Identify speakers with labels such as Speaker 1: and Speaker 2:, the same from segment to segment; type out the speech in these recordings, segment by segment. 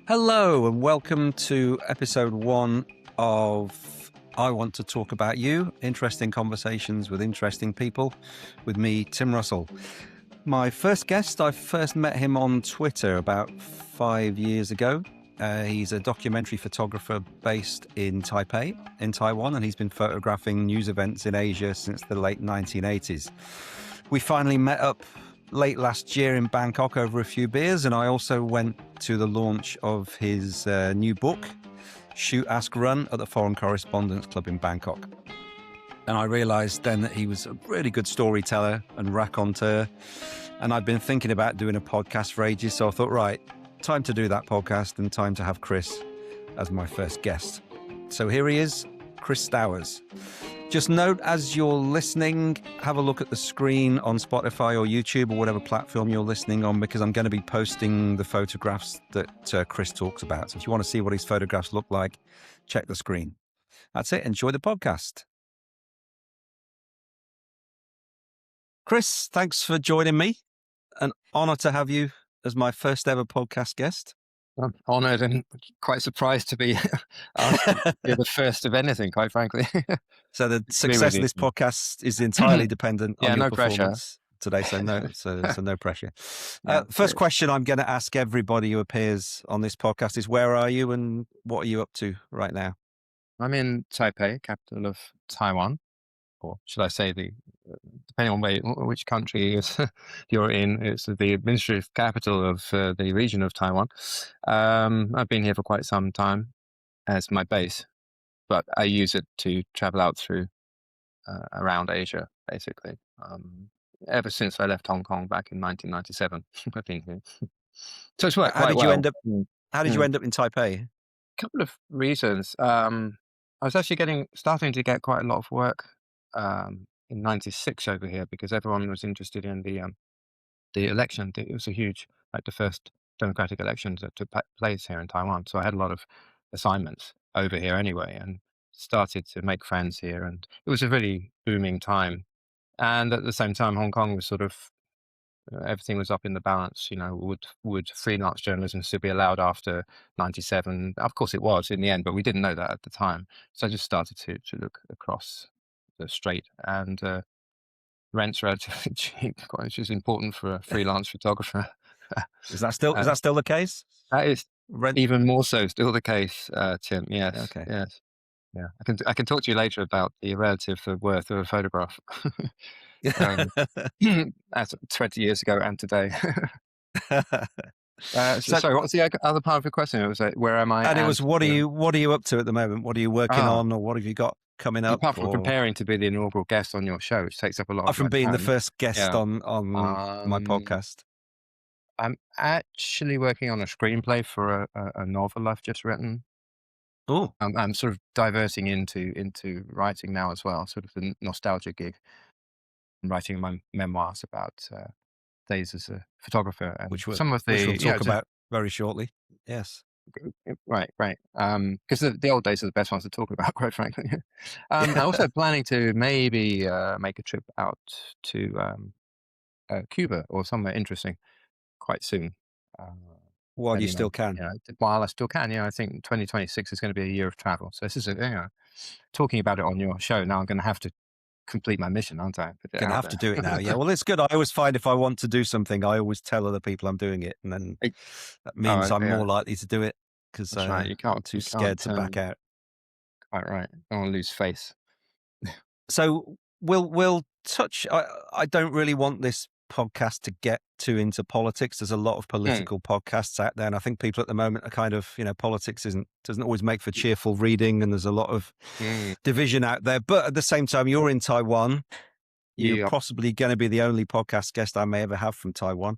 Speaker 1: Hello and welcome to episode 1 of I Want to Talk About You, interesting conversations with interesting people, with me, Tim Russell. My first guest, I first met him on Twitter about 5 years ago. He's a documentary photographer based in Taipei, in Taiwan, and he's been photographing news events in Asia since the late 1980s. We finally met up late last year in Bangkok over a few beers, and I also went to the launch of his new book, Shoot, Ask, Run, at the Foreign Correspondents Club in Bangkok. And I realised then that he was a really good storyteller and raconteur, and I'd been thinking about doing a podcast for ages, so I thought, right, time to do that podcast and time to have Chris as my first guest. So here he is, Chris Stowers. Just note, as you're listening, have a look at the screen on Spotify or YouTube or whatever platform you're listening on, because I'm going to be posting the photographs that Chris talks about. So if you want to see what his photographs look like, check the screen. That's it. Enjoy the podcast. Chris, thanks for joining me. An honor to have you as my first ever podcast guest.
Speaker 2: I'm honoured and quite surprised to be asked to be the first of anything, quite frankly.
Speaker 1: So the success of this podcast is entirely dependent on your performance today. So no pressure. First question I'm going to ask everybody who appears on this podcast is, where are you and what are you up to right now?
Speaker 2: I'm in Taipei, capital of Taiwan, or should I say depending on which country you're in, it's the administrative capital of the region of Taiwan. I've been here for quite some time as my base, but I use it to travel out through around Asia, basically. Ever since I left Hong Kong back in 1997, I've been here. So it's worked quite well.
Speaker 1: How did you end up in Taipei?
Speaker 2: A couple of reasons. I was actually starting to get quite a lot of work in '96 over here, because everyone was interested in the election. It was a huge, like the first democratic elections that took place here in Taiwan. So I had a lot of assignments over here anyway, and started to make friends here. And it was a really booming time. And at the same time, Hong Kong was sort of everything was up in the balance. Would freelance journalism still be allowed after '97? Of course, it was in the end, but we didn't know that at the time. So I just started to look across the strait, and rent's relatively cheap, which is important for a freelance photographer.
Speaker 1: Is that still the case?
Speaker 2: That is even more so still the case, Tim. Yes.
Speaker 1: Okay.
Speaker 2: Yes. Yeah. I can talk to you later about the relative worth of a photograph. As 20 years ago and today. Sorry, what's the other part of your question? It was where am I?
Speaker 1: And it was, what are you up to at the moment? What are you working on, or what have you got coming up?
Speaker 2: Apart from preparing to be the inaugural guest on your show, which takes up a lot.
Speaker 1: From being the first guest on my podcast.
Speaker 2: I'm actually working on a screenplay for a novel I've just written.
Speaker 1: Oh,
Speaker 2: I'm sort of diverting into writing now as well, sort of the nostalgia gig. I'm writing my memoirs about days as a photographer, and
Speaker 1: which we'll talk about very shortly. Yes.
Speaker 2: Right. Because the old days are the best ones to talk about, quite frankly. I'm also planning to maybe make a trip out to Cuba or somewhere interesting quite soon.
Speaker 1: While you still can.
Speaker 2: While I still can, I think 2026 is going to be a year of travel. So this is talking about it on your show. Now I'm going to have to complete my mission, aren't I?
Speaker 1: Going to have to do it now. Yeah. Well, it's good. I always find if I want to do something, I always tell other people I'm doing it, and then that means I'm more likely to do it, because
Speaker 2: right.
Speaker 1: I'm too scared to back out.
Speaker 2: Quite right. I don't want to lose face.
Speaker 1: So we'll touch. I don't really want this podcast to get too into politics. There's a lot of political podcasts out there, and I think people at the moment are kind of, politics doesn't always make for cheerful reading, and there's a lot of division out there. But at the same time, you're in Taiwan. You're possibly going to be the only podcast guest I may ever have from Taiwan.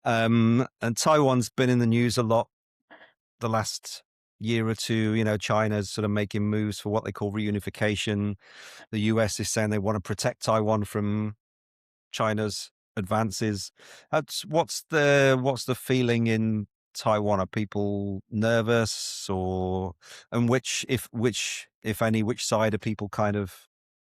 Speaker 1: And Taiwan's been in the news a lot the last year or two. China's sort of making moves for what they call reunification. The US is saying they want to protect Taiwan from China's advances. What's the feeling in Taiwan? Are people nervous, and which, if any, which side are people kind of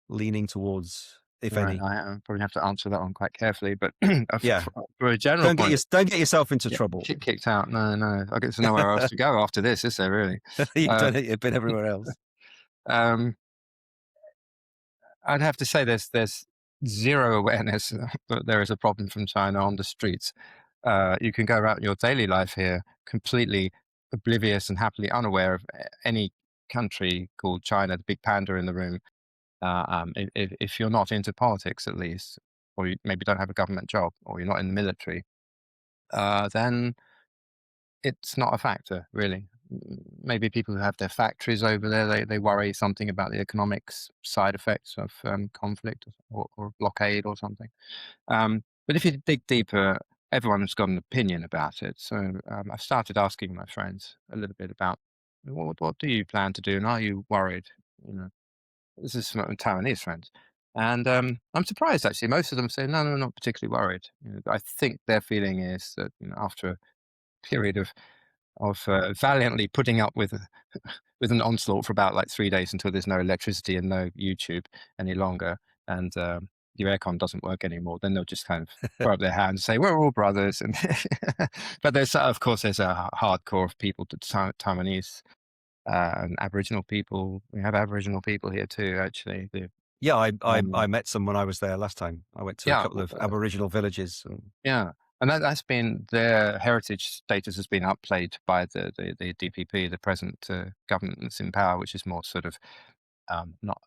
Speaker 1: leaning towards if
Speaker 2: Right.
Speaker 1: any?
Speaker 2: I probably have to answer that one quite carefully, but
Speaker 1: Yeah.
Speaker 2: for a general point,
Speaker 1: Don't get yourself into
Speaker 2: yeah,
Speaker 1: trouble.
Speaker 2: kicked out. No, no, I guess there's nowhere else to go after this, is there really?
Speaker 1: You've
Speaker 2: Um,
Speaker 1: done it. You've been everywhere else.
Speaker 2: um, I'd have to say there's zero awareness that there is a problem from China on the streets. You can go about your daily life here completely oblivious and happily unaware of any country called China, the big panda in the room. If you're not into politics, at least, or you maybe don't have a government job, or you're not in the military, then it's not a factor, really. Maybe people who have their factories over there, they worry something about the economics side effects of conflict or blockade or something. But if you dig deeper, everyone's got an opinion about it. So I've started asking my friends a little bit about what do you plan to do, and are you worried? You know, this is from Taiwanese friends, and I'm surprised actually. Most of them say no, no, not particularly worried. I think their feeling is that after a period of valiantly putting up with with an onslaught for about like 3 days until there's no electricity and no YouTube any longer, and your aircon doesn't work anymore, then they'll just kind of throw up their hands and say, "We're all brothers." And but there's of course there's a hardcore of people, Taiwanese and Aboriginal people. We have Aboriginal people here too, actually.
Speaker 1: Yeah, I
Speaker 2: Um,
Speaker 1: met some when I was there last time. I went to a
Speaker 2: yeah,
Speaker 1: couple of Aboriginal villages. And
Speaker 2: yeah, and that's been their heritage status has been upplayed by the DPP, the present government that's in power, which is more sort of not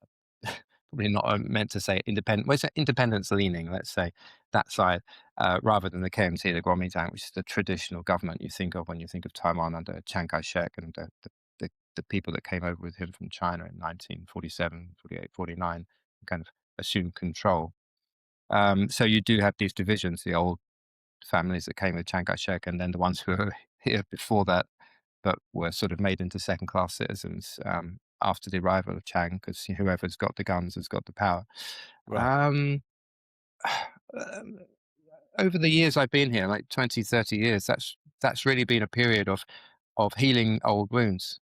Speaker 2: probably not meant to say independent. Well, it's independence leaning, let's say that side, rather than the KMT, the Kuomintang, which is the traditional government you think of when you think of Taiwan under Chiang Kai-shek and the people that came over with him from China in 1947, 48, 49, kind of assumed control. So you do have these divisions, the old families that came with Chiang Kai-shek, and then the ones who were here before that, but were sort of made into second-class citizens after the arrival of Chiang, because whoever's got the guns has got the power.
Speaker 1: right.
Speaker 2: Um, over the years I've been here, like 20, 30 years, that's really been a period of healing old wounds.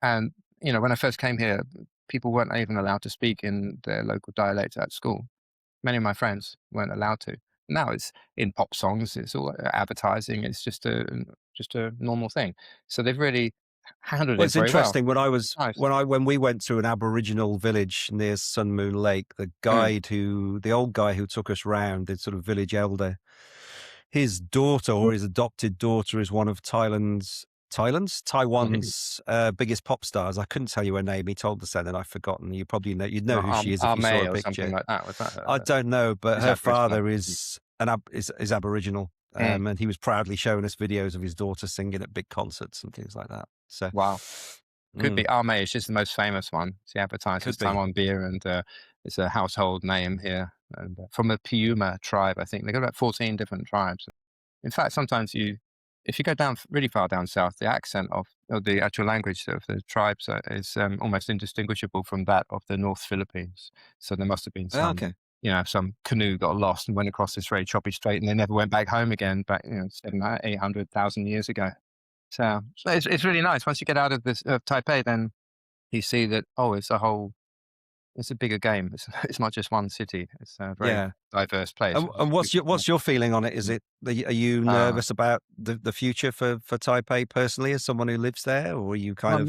Speaker 2: And when I first came here, people weren't even allowed to speak in their local dialect at school. Many of my friends weren't allowed to. Now it's in pop songs, it's all advertising, it's just a normal thing. So they've really handled
Speaker 1: Well,
Speaker 2: it
Speaker 1: it's
Speaker 2: very well.
Speaker 1: interesting.
Speaker 2: It's nice.
Speaker 1: When we went to an Aboriginal village near Sun Moon Lake,
Speaker 2: Mm.
Speaker 1: the old guy who took us round, the sort of village elder, his daughter or his adopted daughter is one of Taiwan's biggest pop stars. I couldn't tell you her name. He told us that, and I've forgotten. You'd know who she is if you saw
Speaker 2: May
Speaker 1: a
Speaker 2: or something
Speaker 1: picture.
Speaker 2: like that. Was that her?
Speaker 1: I don't know, but
Speaker 2: She's
Speaker 1: her
Speaker 2: Aboriginal.
Speaker 1: father is is Aboriginal,
Speaker 2: Mm.
Speaker 1: and he was proudly showing us videos of his daughter singing at big concerts and things like that. So,
Speaker 2: Wow. Could be
Speaker 1: mm,
Speaker 2: May. She's the most famous one. She advertises
Speaker 1: could be.
Speaker 2: Taiwan beer, and it's a household name here. And from the Piuma tribe, I think they've got about 14 different tribes. In fact, sometimes if you go down really far down south, the accent of the actual language of the tribes is almost indistinguishable from that of the North Philippines. So there must have been
Speaker 1: Oh, okay.
Speaker 2: some canoe got lost and went across this very choppy strait, and they never went back home again. Back 800,000 years ago. So it's really nice. Once you get out of this Taipei, then you see that it's a bigger game. It's not just one city. It's a very
Speaker 1: Yeah.
Speaker 2: diverse place. Which is
Speaker 1: And what's your feeling on it? Is it are you
Speaker 2: uh,
Speaker 1: nervous about the future for Taipei personally, as someone who lives there, or are you kind
Speaker 2: I'm
Speaker 1: of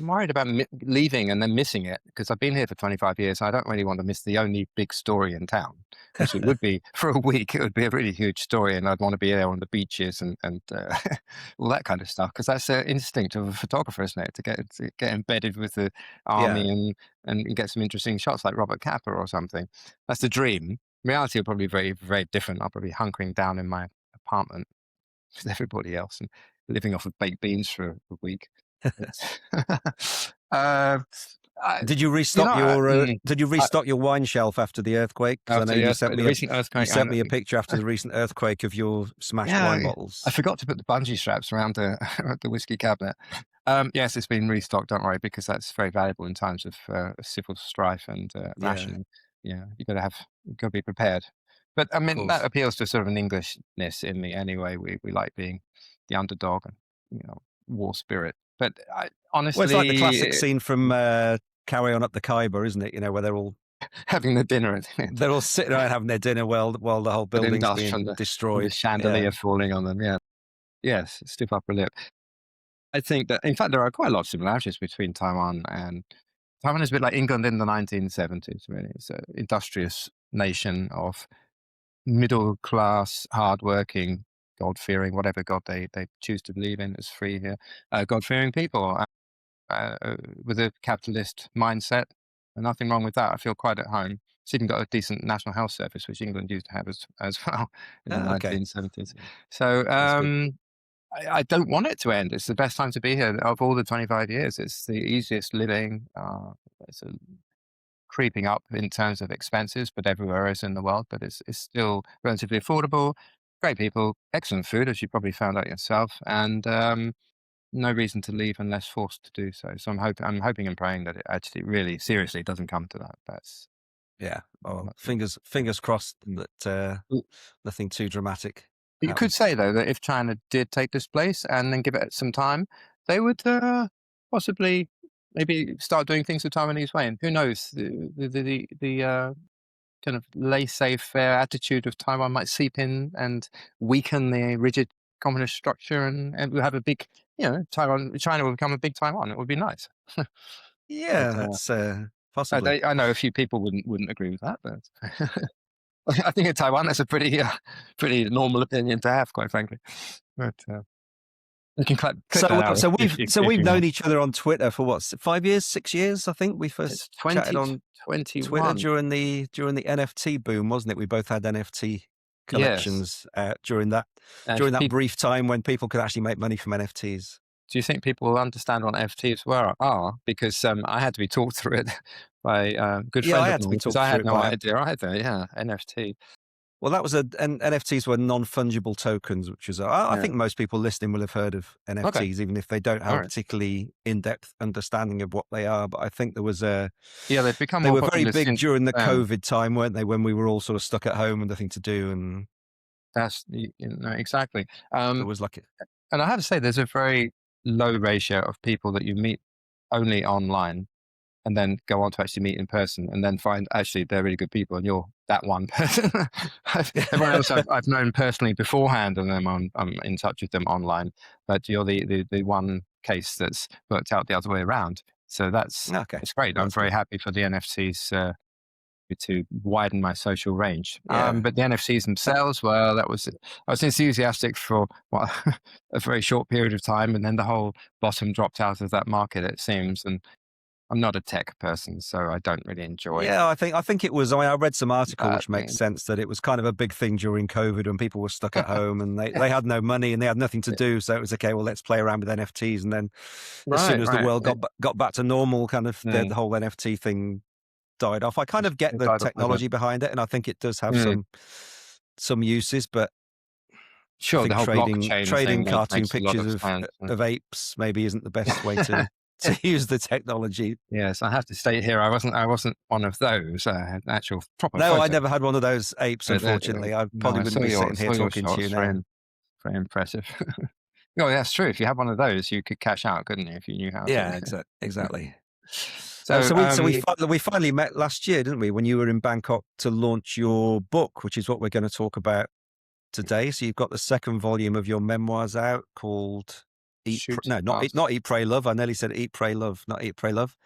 Speaker 2: worried about leaving and then missing it because I've been here for 25 years. I don't really want to miss the only big story in town, which it would be for a week. It would be a really huge story, and I'd want to be there on the beaches and all that kind of stuff because that's the instinct of a photographer, isn't it? To get embedded with the
Speaker 1: yeah?
Speaker 2: army and get some interesting shots like Robert Capa or something. That's the dream. Reality will probably be very, very different. I'll probably be hunkering down in my apartment with everybody else and living off of baked beans for a week. It's uh, I
Speaker 1: Did you
Speaker 2: you know, I
Speaker 1: restock your wine shelf after the earthquake? Because I know
Speaker 2: after
Speaker 1: you
Speaker 2: the recent earthquake,
Speaker 1: sent me a picture after the recent earthquake of your smashed wine
Speaker 2: yeah, I
Speaker 1: bottles.
Speaker 2: forgot to put the bungee straps around the the whiskey cabinet. Yes, it's been restocked, don't worry, because that's very valuable in times of civil strife and
Speaker 1: Yeah,
Speaker 2: rationing. Yeah, you gotta be prepared. But, I
Speaker 1: of
Speaker 2: mean, that
Speaker 1: course.
Speaker 2: appeals to sort of an Englishness in me anyway. We like being the underdog and, war spirit. But I
Speaker 1: Well, it's like the classic
Speaker 2: honestly
Speaker 1: scene from Carry On Up the Khyber, isn't it? You know, where they're all
Speaker 2: having the dinner.
Speaker 1: They're all sitting around having their dinner while the whole
Speaker 2: Putting
Speaker 1: building's
Speaker 2: dust
Speaker 1: being
Speaker 2: from the
Speaker 1: destroyed.
Speaker 2: chandelier
Speaker 1: Yeah.
Speaker 2: falling on them. Yeah. Yes, stiff upper lip. I think that, in fact, there are quite a lot of similarities between Taiwan and Taiwan is a bit like England in the 1970s, really. It's an industrious nation of middle class, hardworking, God fearing, whatever God they choose to believe in is free here, God fearing people with a capitalist mindset. And nothing wrong with that. I feel quite at home. It's even got a decent national health service, which England used to have as well in the
Speaker 1: Oh, okay.
Speaker 2: 1970s. So
Speaker 1: That's good.
Speaker 2: I don't want it to end. It's the best time to be here of all the 25 years. It's the easiest living. It's creeping up in terms of expenses, but everywhere else in the world. But it's still relatively affordable. Great people, excellent food, as you probably found out yourself, and no reason to leave unless forced to do so. So I'm hoping and praying that it actually really seriously doesn't come to that. That's
Speaker 1: Yeah. Oh,
Speaker 2: yeah.
Speaker 1: fingers crossed
Speaker 2: Mm.
Speaker 1: that
Speaker 2: Mm.
Speaker 1: nothing too dramatic
Speaker 2: You could
Speaker 1: happens.
Speaker 2: say though that if China did take this place and then give it some time, they would possibly maybe start doing things the Taiwanese way. And who knows, the kind of laissez-faire attitude of Taiwan might seep in and weaken the rigid communist structure, and we'll have a big, China will become a big Taiwan. It would be nice. But
Speaker 1: Yeah, that's possibly.
Speaker 2: I know a few people wouldn't agree with that, but I think in Taiwan that's a pretty normal opinion to have, quite frankly. But you can click that out
Speaker 1: So
Speaker 2: if
Speaker 1: we've
Speaker 2: you
Speaker 1: known
Speaker 2: want.
Speaker 1: each other on Twitter for what, 5 years, 6 years? I think we
Speaker 2: It's
Speaker 1: first chatted on Twitter
Speaker 2: 2021.
Speaker 1: during the NFT boom, wasn't it? We both had NFT
Speaker 2: Yes,
Speaker 1: collections during that
Speaker 2: and if people,
Speaker 1: brief time when people could actually make money from NFTs.
Speaker 2: do you think people will understand what NFTs are? Because I had to be talked through it by a good
Speaker 1: Yeah,
Speaker 2: friend
Speaker 1: I
Speaker 2: of
Speaker 1: had to be
Speaker 2: mine because
Speaker 1: talked
Speaker 2: I
Speaker 1: through
Speaker 2: had
Speaker 1: it
Speaker 2: no
Speaker 1: by.
Speaker 2: idea either. Yeah, NFT.
Speaker 1: Well, that was NFTs were non-fungible tokens, which is I
Speaker 2: Yeah.
Speaker 1: think most people listening will have heard of
Speaker 2: Okay.
Speaker 1: NFTs, even if they don't have
Speaker 2: All
Speaker 1: a
Speaker 2: right.
Speaker 1: particularly in-depth understanding of what they are. But I think there was a
Speaker 2: Yeah, they've become
Speaker 1: they
Speaker 2: more
Speaker 1: were very
Speaker 2: popular
Speaker 1: big
Speaker 2: since
Speaker 1: during the
Speaker 2: then.
Speaker 1: COVID time, weren't they? When we were all sort of stuck at home and nothing to do, and
Speaker 2: Exactly.
Speaker 1: there was like,
Speaker 2: And I have to say, there's a very low ratio of people that you meet only online and then go on to actually meet in person and then find actually they're really good people and you're that one person. Everyone else I've known personally beforehand and then I'm in touch with them online, but you're the one case that's worked out the other way around. So
Speaker 1: okay,
Speaker 2: it's great.
Speaker 1: well,
Speaker 2: I'm
Speaker 1: that's
Speaker 2: very
Speaker 1: good.
Speaker 2: happy for the NFTs to widen my social range.
Speaker 1: Yeah,
Speaker 2: But the NFTs themselves, well, I was enthusiastic for a very short period of time, and then the whole bottom dropped out of that market, it seems. And I'm not a tech person, so I don't really enjoy
Speaker 1: yeah. I think it was. I read some article
Speaker 2: that.
Speaker 1: which makes sense that it was kind of a big thing during COVID when people were stuck at home and they had no money and they had nothing to do. So it was okay. Well, let's play around with NFTs, and then as soon
Speaker 2: Right,
Speaker 1: as the
Speaker 2: right.
Speaker 1: world got back to normal, kind of the
Speaker 2: Mm,
Speaker 1: whole NFT thing died off. I kind of get
Speaker 2: it
Speaker 1: the
Speaker 2: died off with it.
Speaker 1: technology behind it, and I think it does have
Speaker 2: Mm.
Speaker 1: some uses, but I
Speaker 2: Sure, the
Speaker 1: think
Speaker 2: whole blockchain
Speaker 1: trading
Speaker 2: thing
Speaker 1: cartoon
Speaker 2: makes a lot
Speaker 1: pictures
Speaker 2: of sense.
Speaker 1: of apes maybe isn't the best way to use the technology.
Speaker 2: Yes, I have to state here, I wasn't one of those. An actual proper
Speaker 1: No, I
Speaker 2: photo.
Speaker 1: never had one of those apes,
Speaker 2: But,
Speaker 1: unfortunately. I
Speaker 2: no,
Speaker 1: probably wouldn't be sitting here
Speaker 2: saw your
Speaker 1: talking to you
Speaker 2: shots.
Speaker 1: now.
Speaker 2: Very impressive. No, that's true. If you had one of those, you could cash out, couldn't you? If you knew how
Speaker 1: Yeah,
Speaker 2: to.
Speaker 1: exactly.
Speaker 2: So,
Speaker 1: We finally met last year, didn't we? When you were in Bangkok to launch your book, which is what we're going to talk about today. So you've got the second volume of your memoirs out called
Speaker 2: shoot,
Speaker 1: Not Eat, Pray, Love. I nearly said Eat, Pray, Love, not Eat, Pray, Love.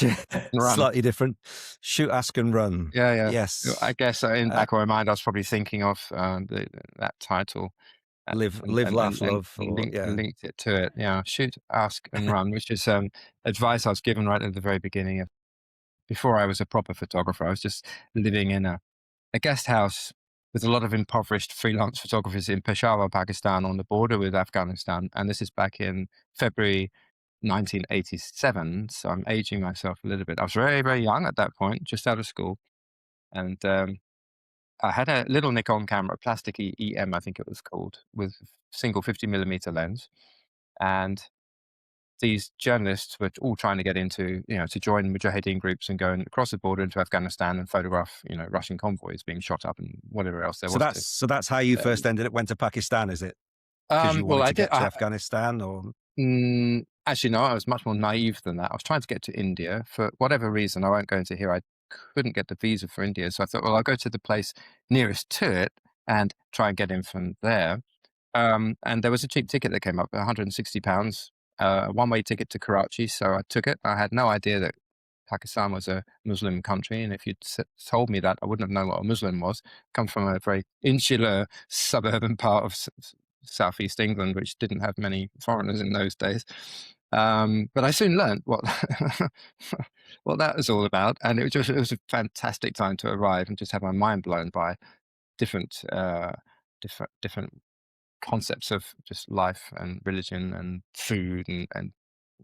Speaker 2: and run.
Speaker 1: Slightly different. Shoot, Ask, and Run.
Speaker 2: Yeah, yeah. I
Speaker 1: Yes.
Speaker 2: guess in
Speaker 1: Uh,
Speaker 2: back of my mind, I was probably thinking of that title
Speaker 1: live, laugh,
Speaker 2: and
Speaker 1: love, or yeah.
Speaker 2: linked it to it. Yeah, shoot, ask, and run, which is advice I was given right at the very beginning of before I was a proper photographer. I was just living in a guest house with a lot of impoverished freelance photographers in Peshawar, Pakistan, on the border with Afghanistan. And this is back in February 1987. So I'm aging myself a little bit. I was very, very young at that point, just out of school. And I had a little Nikon camera, plastic EM, I think it was called, with single 50mm lens. And these journalists were all trying to get into, to join Mujahideen groups and go across the border into Afghanistan and photograph, Russian convoys being shot up and whatever else there was to.
Speaker 1: So that's how you first went to Pakistan, is it? Because you
Speaker 2: Well,
Speaker 1: wanted
Speaker 2: I
Speaker 1: to
Speaker 2: did.
Speaker 1: get to Afghanistan, or
Speaker 2: Actually, no, I was much more naive than that. I was trying to get to India for whatever reason. I won't go into here. I couldn't get the visa for India. So I thought, well, I'll go to the place nearest to it and try and get in from there. And there was a cheap ticket that came up, £160, a one-way ticket to Karachi. So I took it. I had no idea that Pakistan was a Muslim country, and if you'd told me that, I wouldn't have known what a Muslim was. Come from a very insular suburban part of southeast England, which didn't have many foreigners in those days. But I soon learned what what that was all about, and it was a fantastic time to arrive and just have my mind blown by different different concepts of just life and religion and food and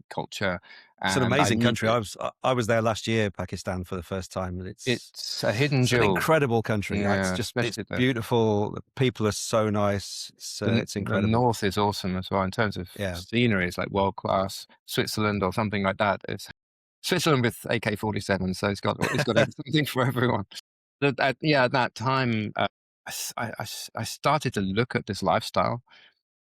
Speaker 2: culture.
Speaker 1: It's an
Speaker 2: And I
Speaker 1: amazing
Speaker 2: knew
Speaker 1: country. I was there last year, Pakistan, for the first time, and
Speaker 2: it's a hidden
Speaker 1: it's an
Speaker 2: jewel.
Speaker 1: incredible country.
Speaker 2: Yeah,
Speaker 1: It's
Speaker 2: especially
Speaker 1: beautiful. The people are so nice. It's
Speaker 2: the
Speaker 1: incredible.
Speaker 2: north is awesome as well in terms of
Speaker 1: Yeah.
Speaker 2: scenery. It's like world class. Switzerland or something like that. It's Switzerland with AK-47, so it's got something for everyone. At that time, I started to look at this lifestyle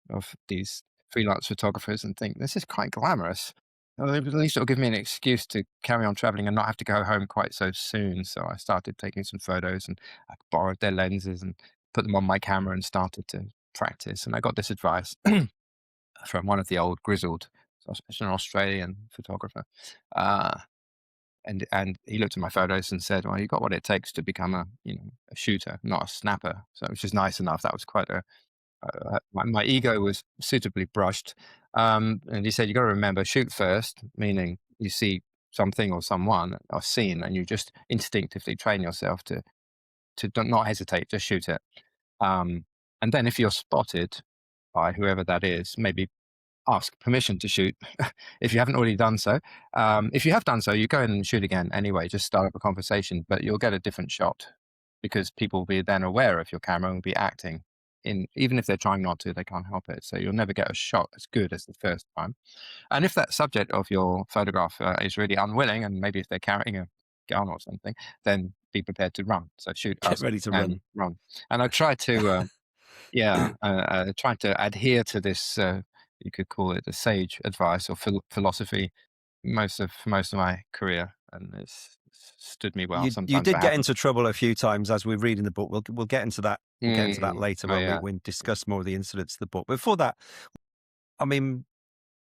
Speaker 2: of these freelance photographers and think this is quite glamorous. Well, at least it'll give me an excuse to carry on traveling and not have to go home quite so soon. So I started taking some photos, and I borrowed their lenses and put them on my camera and started to practice. And I got this advice from one of the old grizzled, it's an Australian photographer. Uh, and he looked at my photos and said, "Well, you got what it takes to become a shooter, not a snapper." So which is nice enough. That was quite a my ego was suitably brushed. And he said, "You got to remember, shoot first," meaning you see something or someone or scene, and you just instinctively train yourself to not hesitate, just shoot it. Um, and then if you're spotted by whoever that is, maybe ask permission to shoot if you haven't already done so. If you have done so, you go in and shoot again anyway, just start up a conversation, but you'll get a different shot because people will be then aware of your camera and will be acting in, even if they're trying not to, they can't help it. So you'll never get a shot as good as the first time. And if that subject of your photograph is really unwilling, and maybe if they're carrying a gun or something, then be prepared to run. So shoot,
Speaker 1: Get
Speaker 2: ask,
Speaker 1: ready to
Speaker 2: and
Speaker 1: run.
Speaker 2: run. And I try to trying to adhere to this. You could call it the sage advice or philosophy. Most of my career, and it's stood me well.
Speaker 1: You
Speaker 2: Sometimes I
Speaker 1: did get
Speaker 2: haven't.
Speaker 1: into trouble a few times as we read in the book. We'll get into that. We'll get into that later
Speaker 2: Oh
Speaker 1: when
Speaker 2: yeah.
Speaker 1: we discuss more of the incidents of the book. Before that, I mean,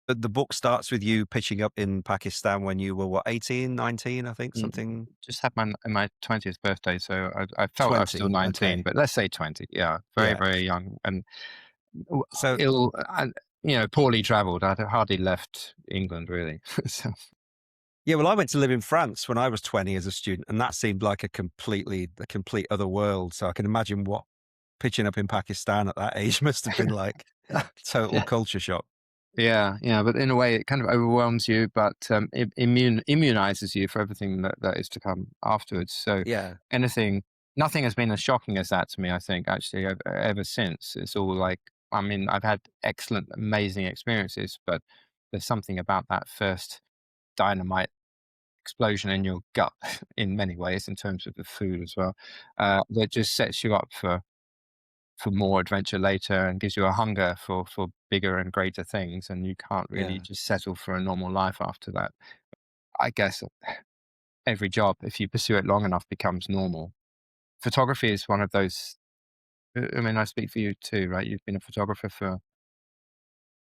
Speaker 1: the book starts with you pitching up in Pakistan when you were, what, 18, 19, I think, something?
Speaker 2: Just had my 20th birthday, so I felt I was still
Speaker 1: 20.
Speaker 2: 19,
Speaker 1: Okay.
Speaker 2: but let's say 20. Yeah, very
Speaker 1: Yeah.
Speaker 2: very young and
Speaker 1: So,
Speaker 2: ill, and poorly travelled. I'd hardly left England really. So
Speaker 1: yeah, well, I went to live in France when I was 20 as a student, and that seemed like a complete other world. So I can imagine what pitching up in Pakistan at that age must have been like. Total
Speaker 2: yeah.
Speaker 1: culture shock.
Speaker 2: Yeah, but in a way, it kind of overwhelms you, but it immunizes you for everything that is to come afterwards. So
Speaker 1: Yeah.
Speaker 2: nothing has been as shocking as that to me. I think actually ever since. It's all like, I mean, I've had excellent, amazing experiences, but there's something about that first dynamite explosion in your gut, in many ways, in terms of the food as well, that just sets you up for more adventure later and gives you a hunger for bigger and greater things, and you can't really
Speaker 1: Yeah.
Speaker 2: just settle for a normal life after that. I guess every job, if you pursue it long enough, becomes normal. Photography is one of those. I mean, I speak for you too, right? You've been a photographer for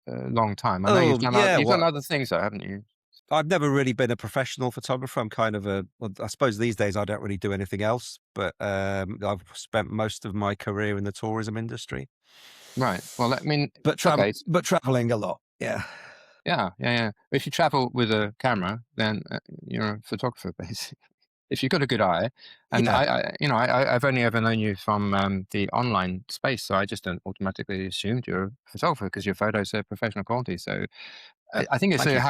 Speaker 2: a long time. I know
Speaker 1: Oh, yeah.
Speaker 2: you've done
Speaker 1: Well,
Speaker 2: other things, though, haven't you?
Speaker 1: I've never really been a professional photographer. I'm kind of well, I suppose these days I don't really do anything else, but I've spent most of my career in the tourism industry,
Speaker 2: Right. Well, I mean,
Speaker 1: but
Speaker 2: okay.
Speaker 1: traveling a lot. Yeah.
Speaker 2: Yeah. If you travel with a camera, then you're a photographer, basically. If you've got a good eye, and
Speaker 1: Yeah.
Speaker 2: I've only ever known you from the online space, so I just don't automatically assumed you're a photographer because your photos are professional quality. So I think it's
Speaker 1: Thank you.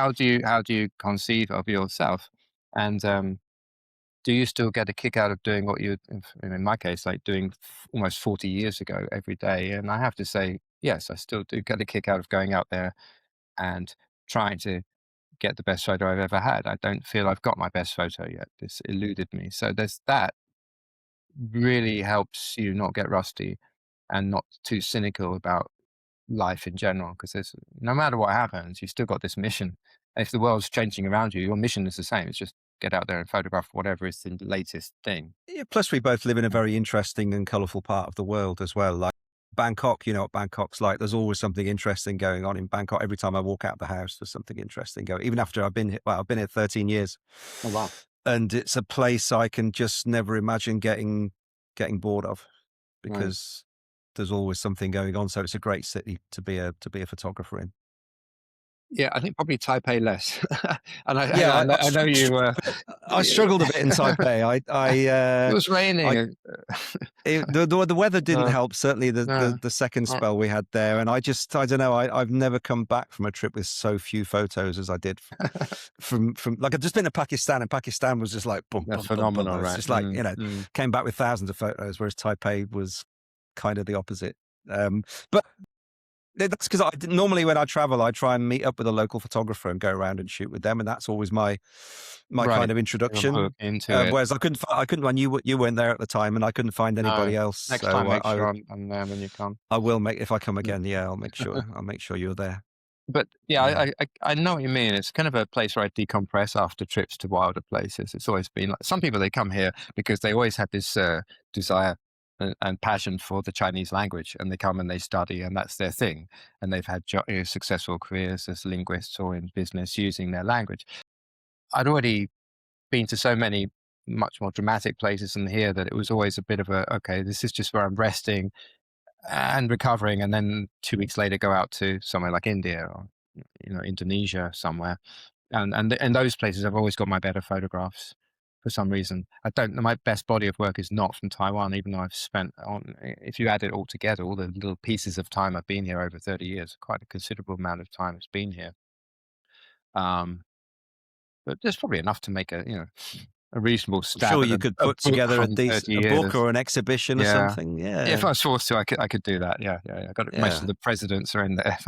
Speaker 2: how do you conceive of yourself, and do you still get a kick out of doing what you, in my case, like doing almost 40 years ago every day? And I have to say, yes, I still do get a kick out of going out there and trying to get the best photo I've ever had. I don't feel I've got my best photo yet. This eluded me. So there's that really helps you not get rusty and not too cynical about life in general. Because there's no matter what happens, you've still got this mission. If the world's changing around you, your mission is the same. It's just get out there and photograph whatever is the latest thing.
Speaker 1: Yeah, plus we both live in a very interesting and colourful part of the world as well. Like Bangkok, you know what Bangkok's like. There's always something interesting going on in Bangkok. Every time I walk out the house, there's something interesting going. Even after I've been here, well, I've been here 13 years,
Speaker 2: Oh wow!
Speaker 1: and it's a place I can just never imagine getting bored of,
Speaker 2: Right.
Speaker 1: because there's always something going on. So it's a great city to be a photographer in.
Speaker 2: Yeah, I think probably Taipei less. And
Speaker 1: Yeah,
Speaker 2: I know you.
Speaker 1: I struggled a bit in Taipei.
Speaker 2: It was raining.
Speaker 1: I the weather didn't
Speaker 2: Uh,
Speaker 1: help. Certainly
Speaker 2: uh,
Speaker 1: the second
Speaker 2: uh,
Speaker 1: spell we had there, and I don't know. I've never come back from a trip with so few photos as I did from like I've just been to Pakistan, and Pakistan was just like boom
Speaker 2: That's
Speaker 1: boom boom boom.
Speaker 2: phenomenal,
Speaker 1: It's
Speaker 2: right?
Speaker 1: just like, came back with thousands of photos, whereas Taipei was kind of the opposite. But that's because normally when I travel, I try and meet up with a local photographer and go around and shoot with them, and that's always my
Speaker 2: Right.
Speaker 1: kind of
Speaker 2: You're hooked
Speaker 1: introduction.
Speaker 2: into it.
Speaker 1: Whereas I couldn't when you weren't there at the time, and I couldn't find
Speaker 2: No.
Speaker 1: anybody else.
Speaker 2: Next
Speaker 1: So
Speaker 2: time, make sure I'm there when you come.
Speaker 1: I will make if I come
Speaker 2: Mm.
Speaker 1: again. Yeah, I'll make sure you're there.
Speaker 2: But yeah,
Speaker 1: Yeah,
Speaker 2: I know what you mean. It's kind of a place where I decompress after trips to wilder places. It's always been like some people, they come here because they always had this desire and passion for the Chinese language, and they come and they study, and that's their thing. And they've had successful careers as linguists or in business using their language. I'd already been to so many much more dramatic places than here that it was always a bit of a, okay, this is just where I'm resting and recovering, and then 2 weeks later go out to somewhere like India or Indonesia somewhere, and in those places I've always got my better photographs for some reason. I don't know, my best body of work is not from Taiwan, even though I've spent on, if you add it all together, all the little pieces of time I've been here over 30 years, quite a considerable amount of time it's been here. Um, but there's probably enough to make a reasonable
Speaker 1: I'm
Speaker 2: stab
Speaker 1: sure
Speaker 2: at
Speaker 1: you could
Speaker 2: a
Speaker 1: put
Speaker 2: book
Speaker 1: together
Speaker 2: from 30
Speaker 1: a book
Speaker 2: years.
Speaker 1: or an exhibition or
Speaker 2: Yeah.
Speaker 1: something.
Speaker 2: Yeah, if
Speaker 1: Yeah,
Speaker 2: I was forced to, I could do that. Yeah, yeah, yeah. I got it. Most
Speaker 1: yeah.
Speaker 2: of the presidents are in there.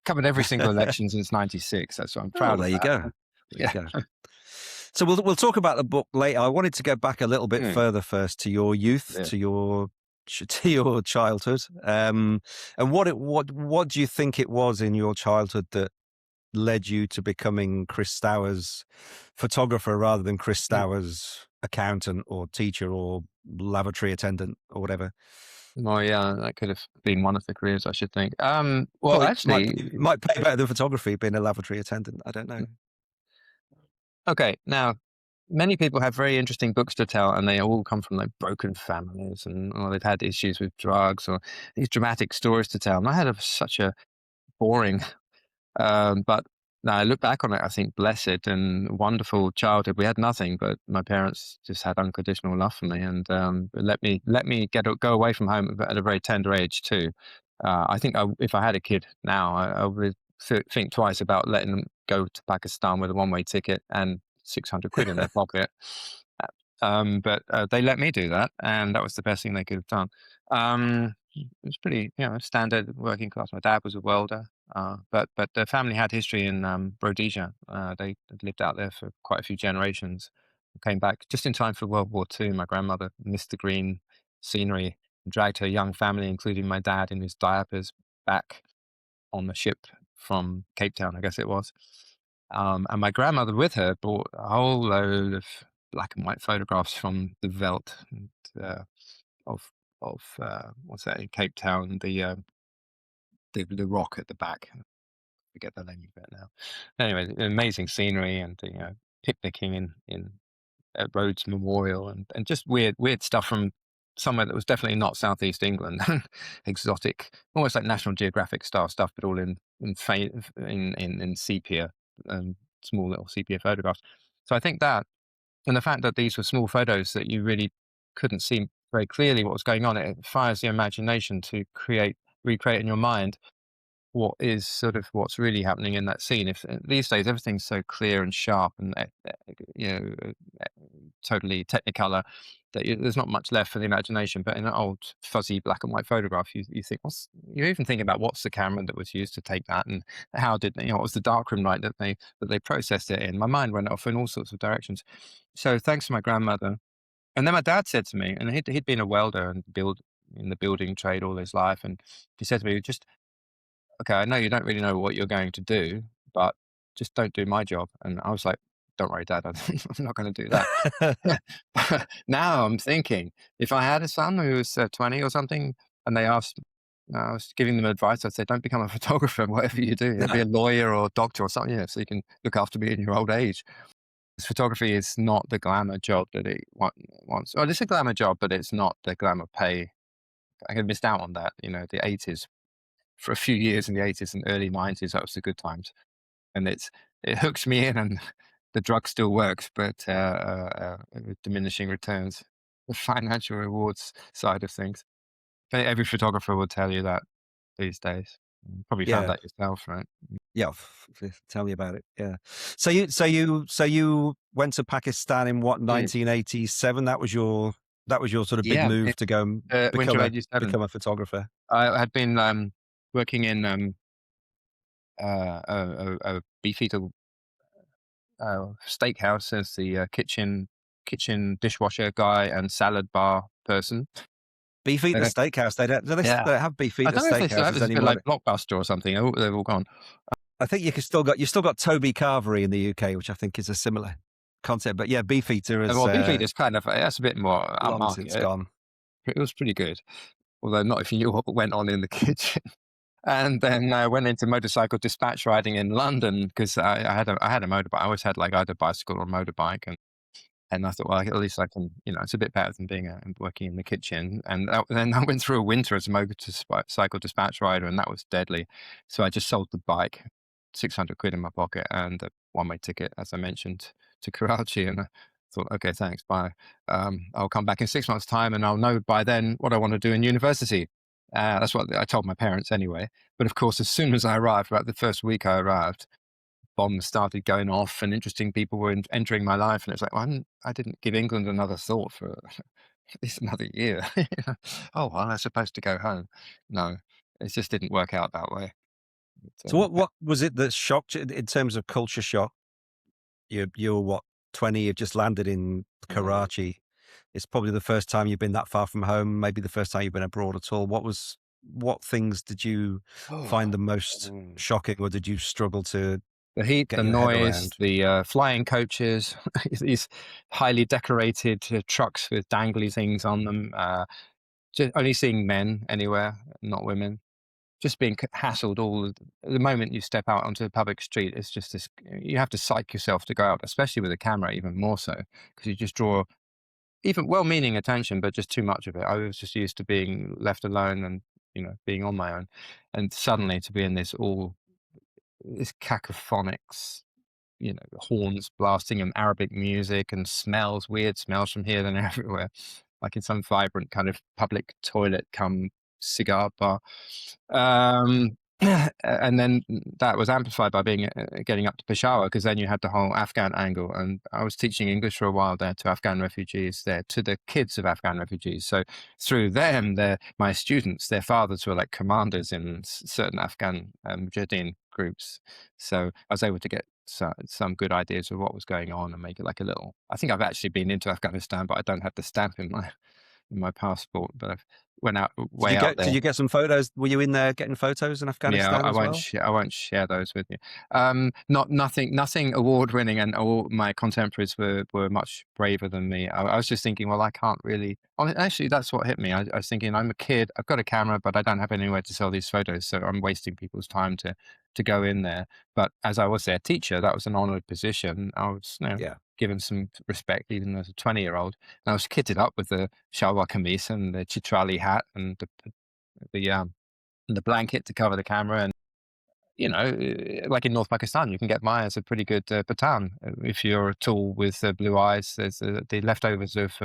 Speaker 2: Covered every single election since '96. That's what I'm
Speaker 1: Oh,
Speaker 2: proud of
Speaker 1: there you
Speaker 2: that.
Speaker 1: go. There you
Speaker 2: Yeah.
Speaker 1: go. So we'll talk about the book later. I wanted to go back a little bit
Speaker 2: Mm,
Speaker 1: further first to your youth,
Speaker 2: yeah.
Speaker 1: to your to your childhood, and what do you think it was in your childhood that led you to becoming Chris Stowers photographer rather than Chris
Speaker 2: Mm.
Speaker 1: Stowers accountant or teacher or lavatory attendant or whatever?
Speaker 2: Well, yeah, that could have been one of the careers, I should think. Well,
Speaker 1: Probably
Speaker 2: actually,
Speaker 1: might pay better than photography being a lavatory attendant. I don't know.
Speaker 2: okay. Now, many people have very interesting books to tell, and they all come from like broken families, and or they've had issues with drugs, or these dramatic stories to tell. And I had such a boring but now I look back on it, I think blessed and wonderful childhood. We had nothing, but my parents just had unconditional love for me, and let me go away from home at a very tender age too. I think if I had a kid now, I would think twice about letting them go to Pakistan with a one-way ticket and 600 quid in their pocket. But they let me do that, and that was the best thing they could have done. It was pretty, standard working class. My dad was a welder, but the family had history in Rhodesia. They had lived out there for quite a few generations. Came back just in time for World War II. My grandmother missed the green scenery and dragged her young family, including my dad in his diapers, back on the ship from Cape Town, I guess it was. And my grandmother with her brought a whole load of black and white photographs from the veldt and, of what's that in Cape Town, the rock at the back. I forget the name of it now. Anyway, amazing scenery and picnicking in at Rhodes Memorial and just weird stuff from somewhere that was definitely not Southeast England. Exotic, almost like National Geographic style stuff, but all in sepia, small little sepia photographs. So I think that, and the fact that these were small photos that you really couldn't see very clearly what was going on, it fires the imagination to recreate in your mind what's really happening in that scene. If these days everything's so clear and sharp and you know uh, totally technicolor that there's not much left for the imagination. But in an old fuzzy black and white photograph, you think you're even thinking about what's the camera that was used to take that, and how did what was the darkroom light that they processed it in. My mind went off in all sorts of directions. So thanks to my grandmother, and then my dad said to me, and he'd been a welder and build in the building trade all his life, and he said to me, just okay, I know you don't really know what you're going to do, but just don't do my job. And I was like, don't worry, Dad, I'm not going to do that. Now I'm thinking, if I had a son who was 20 or something, and they asked, I was giving them advice, I'd say, don't become a photographer, whatever you do. Be a lawyer or a doctor or something, so you can look after me in your old age. Because photography is not the glamour job that it wants. Well, it's a glamour job, but it's not the glamour pay. I missed out on that, the 80s. For a few years in the 80s and early 90s, that was the good times. And it hooks me in, and the drug still works, but with diminishing returns. The financial rewards side of things. Every photographer will tell you that these days. You probably found
Speaker 1: Yeah.
Speaker 2: that yourself, right?
Speaker 1: Yeah, tell me about it. Yeah. So you went to Pakistan in what, 1987? That was your sort of big
Speaker 2: Yeah,
Speaker 1: move to go and
Speaker 2: winter
Speaker 1: become
Speaker 2: of
Speaker 1: a
Speaker 2: '87.
Speaker 1: photographer.
Speaker 2: I had been working in a beefeater steakhouse as the kitchen dishwasher guy and salad bar person.
Speaker 1: Beefeater
Speaker 2: Uh,
Speaker 1: Steakhouse. They
Speaker 2: yeah,
Speaker 1: don't have
Speaker 2: I
Speaker 1: Beefeater
Speaker 2: don't know if they still have.
Speaker 1: Steakhouses
Speaker 2: It's a bit
Speaker 1: anymore.
Speaker 2: like Blockbuster or something. Oh, they've all gone.
Speaker 1: I think you still got Toby Carvery in the UK, which I think is a similar concept. But yeah, Beefeater is
Speaker 2: Well, Beefeater's kind of that's a bit more
Speaker 1: long since
Speaker 2: upmarket.
Speaker 1: gone.
Speaker 2: It was pretty good, although not if you knew what went on in the kitchen. And then I went into motorcycle dispatch riding in London because I had a motorbike. I always had like either bicycle or motorbike, and I thought, well, at least I can, it's a bit better than being working in the kitchen. And then I went through a winter as a motorcycle dispatch rider, and that was deadly. So I just sold the bike, 600 quid in my pocket, and a one-way ticket, as I mentioned, to Karachi. And I thought, okay, thanks, bye. I'll come back in 6 months' time, and I'll know by then what I want to do in university. That's what I told my parents anyway. But of course, as soon as I arrived, about the first week I arrived, bombs started going off and interesting people were entering my life. And it's like, well, I didn't give England another thought for at least another year. Oh, well, I'm supposed to go home. No, it just didn't work out that way.
Speaker 1: So what was it that shocked you in terms of culture shock? You're what, 20? You've just landed in
Speaker 2: Mm.
Speaker 1: Karachi. It's probably the first time you've been that far from home. Maybe the first time you've been abroad at all. What things did you
Speaker 2: Oh,
Speaker 1: find the most
Speaker 2: mm.
Speaker 1: shocking, or did you struggle to
Speaker 2: The heat,
Speaker 1: get
Speaker 2: the
Speaker 1: your head
Speaker 2: noise,
Speaker 1: around?
Speaker 2: the flying coaches, these highly decorated trucks with dangly things on them. Just only seeing men anywhere, not women. Just being hassled the moment you step out onto the public street. It's just this, you have to psych yourself to go out, especially with a camera, even more so, because you just draw even well-meaning attention, but just too much of it. I was just used to being left alone and, being on my own. And suddenly to be in this cacophonics, horns blasting and Arabic music and smells, weird smells from here and everywhere, like in some vibrant kind of public toilet come cigar bar. And then that was amplified by getting up to Peshawar, because then you had the whole Afghan angle. And I was teaching English for a while there to Afghan refugees there, to the kids of Afghan refugees. So through them, my students, their fathers were like commanders in certain Afghan Mujahideen groups. So I was able to get some good ideas of what was going on and make it like a little. I think I've actually been into Afghanistan, but I don't have the stamp in my passport. But I went out way out
Speaker 1: Did
Speaker 2: there.
Speaker 1: you get some photos? Were you in there getting photos in
Speaker 2: Yeah,
Speaker 1: Afghanistan
Speaker 2: I
Speaker 1: as
Speaker 2: won't
Speaker 1: well?
Speaker 2: share. I won't share those with you. Nothing award winning, and all my contemporaries were much braver than me. I was just thinking, well, I can't really. Actually, that's what hit me. I was thinking, I'm a kid. I've got a camera, but I don't have anywhere to sell these photos, so I'm wasting people's time to go in there. But as I was their teacher, that was an honoured position. I was,
Speaker 1: Yeah.
Speaker 2: given some respect, even as a 20-year-old. And I was kitted up with the shalwar kameez and the chitrali hat and the blanket to cover the camera. And, like in North Pakistan, you can get by as a pretty good Pathan if you're tall with blue eyes. There's the leftovers of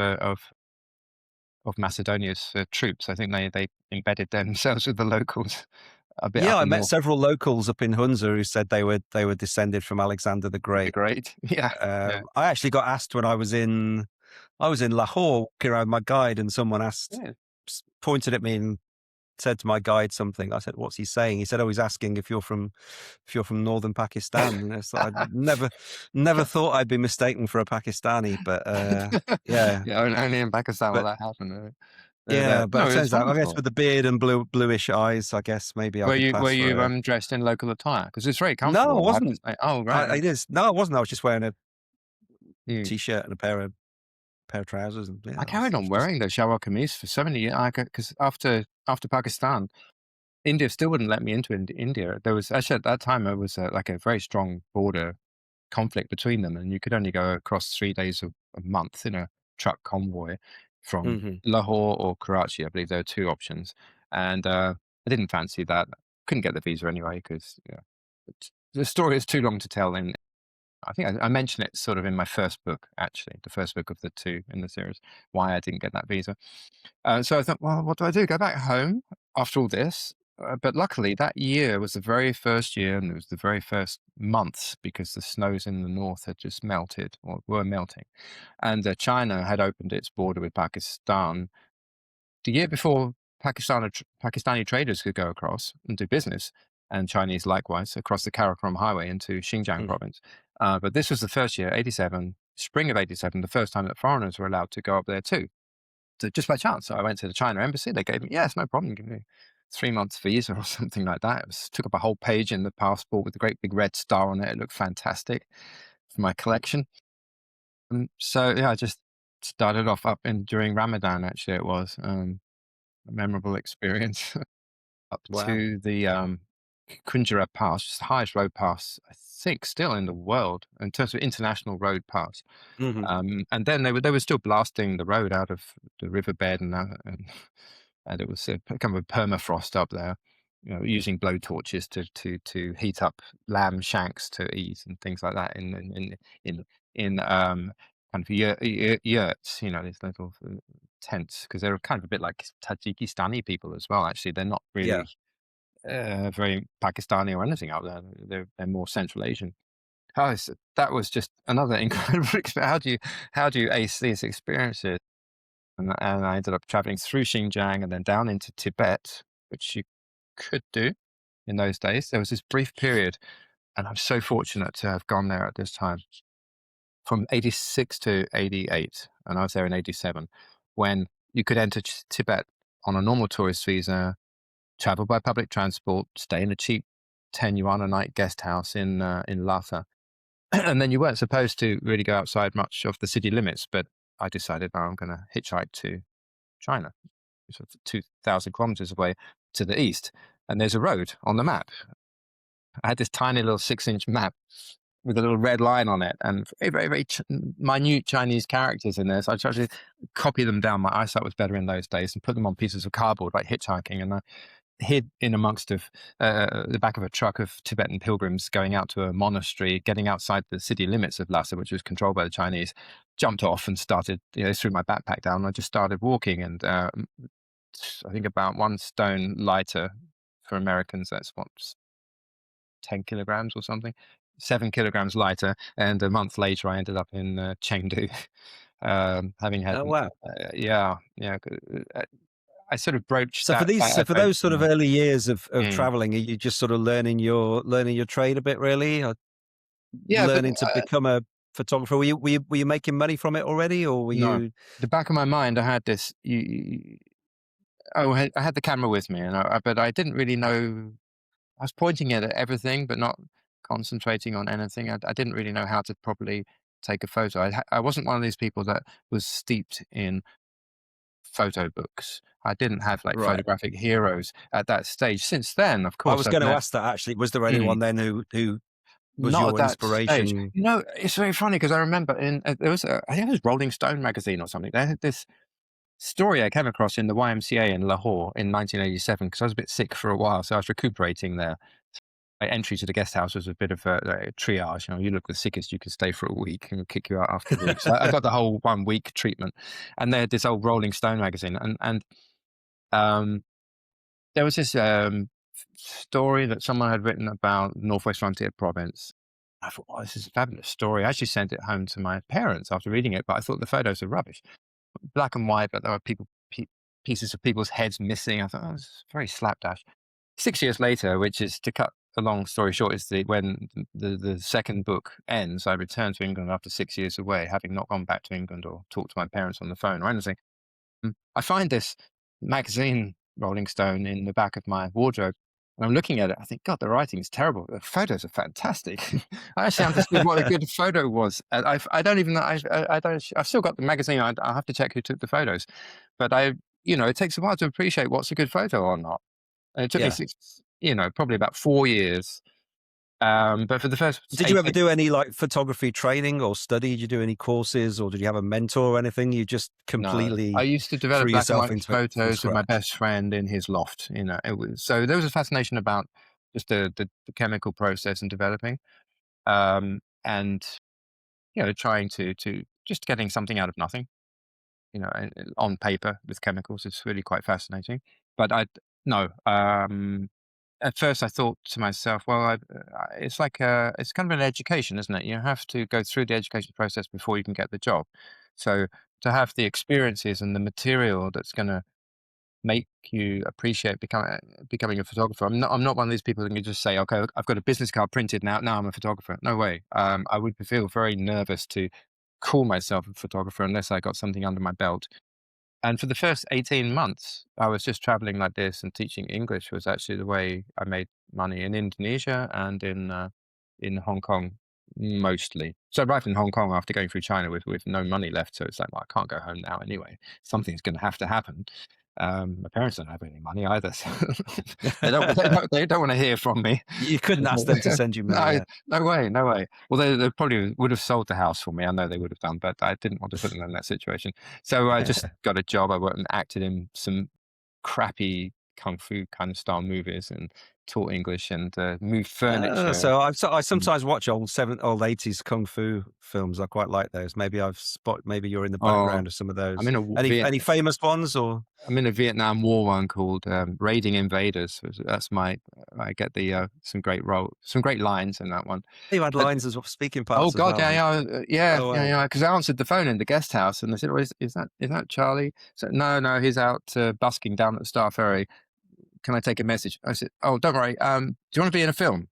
Speaker 2: Macedonia's troops. I think they embedded themselves with the locals a bit
Speaker 1: Yeah,
Speaker 2: up
Speaker 1: I
Speaker 2: in
Speaker 1: met
Speaker 2: north.
Speaker 1: several locals up in Hunza who said they were descended from Alexander the
Speaker 2: The
Speaker 1: Great.
Speaker 2: great, yeah, yeah,
Speaker 1: I actually got asked when I was in Lahore, walking around my guide, and someone
Speaker 2: yeah.
Speaker 1: pointed at me and said to my guide something. I said, "What's he saying?" He said, "Oh, he's asking if you're from northern Pakistan." And it's like, I never thought I'd be mistaken for a Pakistani, but yeah,
Speaker 2: Yeah, only in Pakistan will
Speaker 1: but
Speaker 2: that happen.
Speaker 1: yeah, but
Speaker 2: No,
Speaker 1: it
Speaker 2: it's
Speaker 1: turns out, I guess,
Speaker 2: wonderful.
Speaker 1: with the beard and bluish eyes, I guess maybe I'll
Speaker 2: Were
Speaker 1: be
Speaker 2: you were
Speaker 1: classed for
Speaker 2: you
Speaker 1: a.
Speaker 2: dressed in local attire? Because it's very
Speaker 1: No, I
Speaker 2: comfortable, I have to
Speaker 1: wasn't.
Speaker 2: say. Oh, right.
Speaker 1: It is. No, I wasn't. I was just wearing
Speaker 2: Mm.
Speaker 1: t-shirt and a pair of trousers, and yeah,
Speaker 2: I carried
Speaker 1: it's
Speaker 2: on
Speaker 1: just
Speaker 2: wearing the shalwar kameez for so many years because after Pakistan, India still wouldn't let me into India. There was actually at that time, there was like a very strong border conflict between them, and you could only go across 3 days a month in a truck convoy from
Speaker 1: hmm
Speaker 2: Lahore or Karachi. I believe there were two options, and I didn't fancy that. Couldn't get the visa anyway because the story is too long to tell. In I think I mention it sort of in my first book, actually, the first book of the two in the series, why I didn't get that visa. So I thought, well, what do I do? Go back home after all this? But luckily, that year was the very first year, and it was the very first months because the snows in the north had just melted or were melting. And China had opened its border with Pakistan the year before Pakistani traders could go across and do business, and Chinese likewise, across the Karakoram Highway into Xinjiang
Speaker 1: hmm
Speaker 2: province. But this was the first year, 87, spring of 87, the first time that foreigners were allowed to go up there too. So just by chance, so I went to the China embassy. They gave me, yes, no problem, give me 3 months visa or something like that. Took up a whole page in the passport with a great big red star on it. It looked fantastic for my collection. So yeah, I just started off up in during Ramadan. Actually, it was a memorable experience up
Speaker 1: Wow.
Speaker 2: to the Kunjara Pass, just the highest road pass I think still in the world in terms of international road pass.
Speaker 1: hmm
Speaker 2: And then they were still blasting the road out of the riverbed, and it was kind of a permafrost up there, using blowtorches to heat up lamb shanks to eat and things like that in kind of yurts, these little tents, because they're kind of a bit like Tajikistani people as well. Actually, they're not
Speaker 1: Yeah.
Speaker 2: really very Pakistani or anything out there. They're more Central Asian. Oh, that was just another incredible experience. How do you ace these experiences? And I ended up traveling through Xinjiang and then down into Tibet, which you could do in those days. There was this brief period, and I'm so fortunate to have gone there at this time from 86 to 88, and I was there in 87, when you could enter Tibet on a normal tourist visa, travel by public transport, stay in a cheap 10 yuan a night guest house in Lhasa. And then you weren't supposed to really go outside much of the city limits, but I decided, "Oh, I'm going to hitchhike to China, sort of 2,000 kilometers away to the east. And there's a road on the map. I had this tiny little 6-inch map with a little red line on it and very, very, very minute Chinese characters in there. So I tried to copy them down. My eyesight was better in those days, and put them on pieces of cardboard, like hitchhiking. And I hid in amongst the back of a truck of Tibetan pilgrims going out to a monastery, getting outside the city limits of Lhasa, which was controlled by the Chinese, jumped off and started, threw my backpack down. And I just started walking, and I think about 1 stone lighter for Americans, that's what, 10 kilograms or something, 7 kilograms lighter. And a month later, I ended up in Chengdu, having had,
Speaker 1: Oh wow.
Speaker 2: yeah, yeah. I sort of broached
Speaker 1: So for
Speaker 2: that,
Speaker 1: these,
Speaker 2: that
Speaker 1: so for those sort of
Speaker 2: adventure.
Speaker 1: early years of
Speaker 2: Mm.
Speaker 1: traveling, are you just sort of learning your trade a bit, really, or
Speaker 2: Yeah, but
Speaker 1: learning to become a photographer? Were you making money from it already, or were
Speaker 2: no.
Speaker 1: you?
Speaker 2: The back of my mind, I had this. I had the camera with me, but I didn't really know. I was pointing it at everything, but not concentrating on anything. I didn't really know how to properly take a photo. I wasn't one of these people that was steeped in photo books. I didn't have like
Speaker 1: Right.
Speaker 2: photographic heroes at that stage. Since then, of
Speaker 1: I
Speaker 2: course,
Speaker 1: was
Speaker 2: I've
Speaker 1: going to
Speaker 2: met.
Speaker 1: ask that actually. Was there
Speaker 2: Mm,
Speaker 1: anyone then who was
Speaker 2: not at
Speaker 1: your
Speaker 2: that stage.
Speaker 1: inspiration?
Speaker 2: It's very funny because I remember there was I think it was Rolling Stone magazine or something. They had this story I came across in the YMCA in Lahore in 1987 because I was a bit sick for a while, so I was recuperating there. My entry to the guest house was a bit of a triage. You look the sickest, you could stay for a week, and we'll kick you out after a week. So I got the whole 1 week treatment, and they had this old Rolling Stone magazine, and um, there was this story that someone had written about Northwest Frontier Province. I thought, oh, this is a fabulous story. I actually sent it home to my parents after reading it, but I thought the photos were rubbish, black and white, but there were pieces of people's heads missing. I thought, oh, this is very slapdash. 6 years later, which is, to cut a long story short, is when the second book ends, I returned to England after 6 years away, having not gone back to England or talked to my parents on the phone or anything. I find this magazine, Rolling Stone, in the back of my wardrobe, And I'm looking at it. I think, God, the writing is terrible. The photos are fantastic. I actually understood what a good photo was. And I don't even know. I don't. I've still got the magazine. I'll have to check who took the photos. But it takes a while to appreciate what's a good photo or not. And it took me
Speaker 1: Yeah.
Speaker 2: probably about 4 years. But for the first
Speaker 1: Did you ever do any like photography training or study? Did you do any courses, or did you have a mentor or anything? You just
Speaker 2: No, I
Speaker 1: completely
Speaker 2: used to
Speaker 1: threw
Speaker 2: develop black and
Speaker 1: yourself
Speaker 2: white
Speaker 1: into it from
Speaker 2: photos with my
Speaker 1: scratch.
Speaker 2: best friend in his loft. So there was a fascination about just the chemical process and developing, and trying to just getting something out of nothing. On paper with chemicals, it's really quite fascinating. But I no, at first I thought to myself, well, it's like it's kind of an education, isn't it? You have to go through the education process before you can get the job. So to have the experiences and the material that's going to make you appreciate becoming a photographer. I'm not one of these people that can just say, okay, I've got a business card printed now I'm a photographer. No way. I would feel very nervous to call myself a photographer unless I got something under my belt. And for the first 18 months, I was just traveling like this, and teaching English was actually the way I made money in Indonesia and in Hong Kong mostly. So I arrived in Hong Kong after going through China with no money left. So it's like, well, I can't go home now anyway. Something's going to have to happen. My parents don't have any money either, so they don't want to hear from me.
Speaker 1: You couldn't ask them to send you money.
Speaker 2: No,
Speaker 1: Yeah.
Speaker 2: no way, no way. Well, they probably would have sold the house for me. I know they would have done, but I didn't want to put them in that situation. So I just got a job. I went and acted in some crappy kung fu kind of style movies and taught English and moved furniture.
Speaker 1: I
Speaker 2: Mm.
Speaker 1: sometimes watch old 80s kung fu films. I quite like those. Maybe you're in the
Speaker 2: Oh,
Speaker 1: background of some of
Speaker 2: I'm
Speaker 1: those.
Speaker 2: in a
Speaker 1: Any famous ones or?
Speaker 2: I'm in a Vietnam War one called Raiding Invaders. That's I get some great lines in that one.
Speaker 1: You had
Speaker 2: But
Speaker 1: lines as well, speaking
Speaker 2: oh
Speaker 1: parts as
Speaker 2: God,
Speaker 1: well. Oh wow.
Speaker 2: yeah. Because I answered the phone in the guest house, and they said, "Well, is that Charlie?" So no, he's out busking down at the Star Ferry. Can I take a message? I said, "Oh, don't worry. Do you want to be in a film?"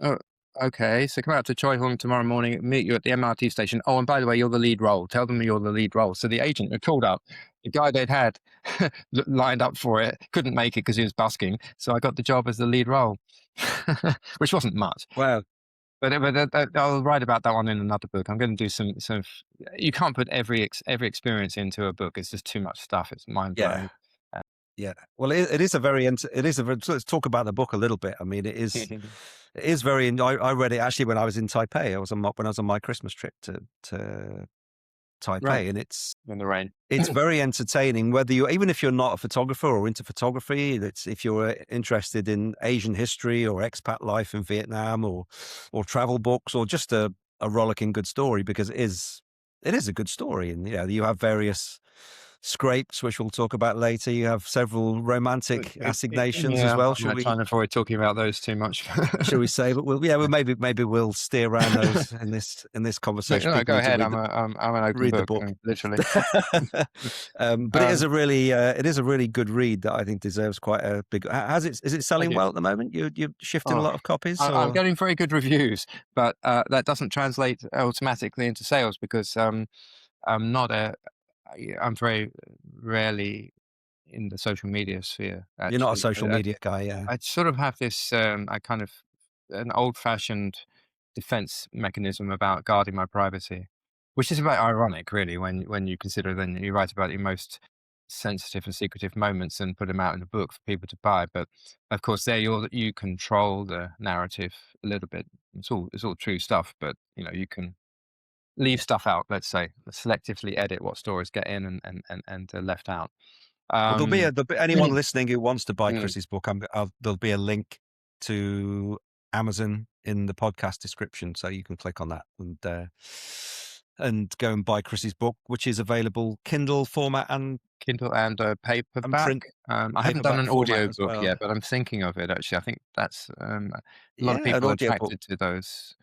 Speaker 2: Oh, okay. So come out to Choi Hung tomorrow morning. Meet you at the MRT station. Oh, and by the way, you're the lead role. Tell them you're the lead role. So the agent had called up. The guy they'd had lined up for it couldn't make it because he was busking. So I got the job as the lead role, which wasn't much.
Speaker 1: Wow.
Speaker 2: But I'll write about that one in another book. I'm going to do some. You can't put every experience into a book. It's just too much stuff. It's mind
Speaker 1: Yeah.
Speaker 2: blowing. Uh,
Speaker 1: Yeah. Well, it is a very, so let's talk about the book a little bit. I mean, it is very, I read it actually when I was in Taipei. When I was on my Christmas trip to
Speaker 2: right
Speaker 1: Taipei, and
Speaker 2: in the rain.
Speaker 1: it's very entertaining, even if you're not a photographer or into photography. If you're interested in Asian history or expat life in Vietnam or travel books or just a rollicking good story, because it is a good story. And you have various scrapes, which we'll talk about later. You have several romantic assignations as
Speaker 2: Yeah,
Speaker 1: well.
Speaker 2: I'm not trying to avoid talking about those too much.
Speaker 1: Shall we say? But maybe we'll steer around those in this conversation.
Speaker 2: No,
Speaker 1: People
Speaker 2: go
Speaker 1: need to
Speaker 2: ahead. I'm an open
Speaker 1: read the
Speaker 2: book,
Speaker 1: book.
Speaker 2: literally.
Speaker 1: But it is a really good read that I think deserves quite a big. Is it selling
Speaker 2: Thank you.
Speaker 1: well at the moment? You're shifting a
Speaker 2: Oh,
Speaker 1: lot of copies,
Speaker 2: I'm
Speaker 1: or
Speaker 2: getting very good reviews, but that doesn't translate automatically into sales because I'm not a. I'm very rarely in the social media sphere.
Speaker 1: you're not a
Speaker 2: Actually,
Speaker 1: social media guy? Yeah,
Speaker 2: I sort of have this. I kind of an old-fashioned defense mechanism about guarding my privacy, which is a bit ironic, really, when you consider then you write about your most sensitive and secretive moments and put them out in a book for people to buy. But of course, there you control the narrative a little bit. It's all true stuff, but you can leave stuff out. Let's say selectively edit what stories get in and left out.
Speaker 1: well,
Speaker 2: Um,
Speaker 1: anyone listening who wants to buy
Speaker 2: mm,
Speaker 1: Chris's book. There'll be a link to Amazon in the podcast description, so you can click on that and go and buy Chris's book, which is available Kindle format and
Speaker 2: Kindle and paperback.
Speaker 1: print
Speaker 2: I haven't done
Speaker 1: paperback
Speaker 2: an
Speaker 1: format
Speaker 2: audio
Speaker 1: as
Speaker 2: book
Speaker 1: well.
Speaker 2: yet, but I'm thinking of it actually. I think that's a lot of
Speaker 1: Yeah, an
Speaker 2: people are
Speaker 1: audio book.
Speaker 2: attracted to those.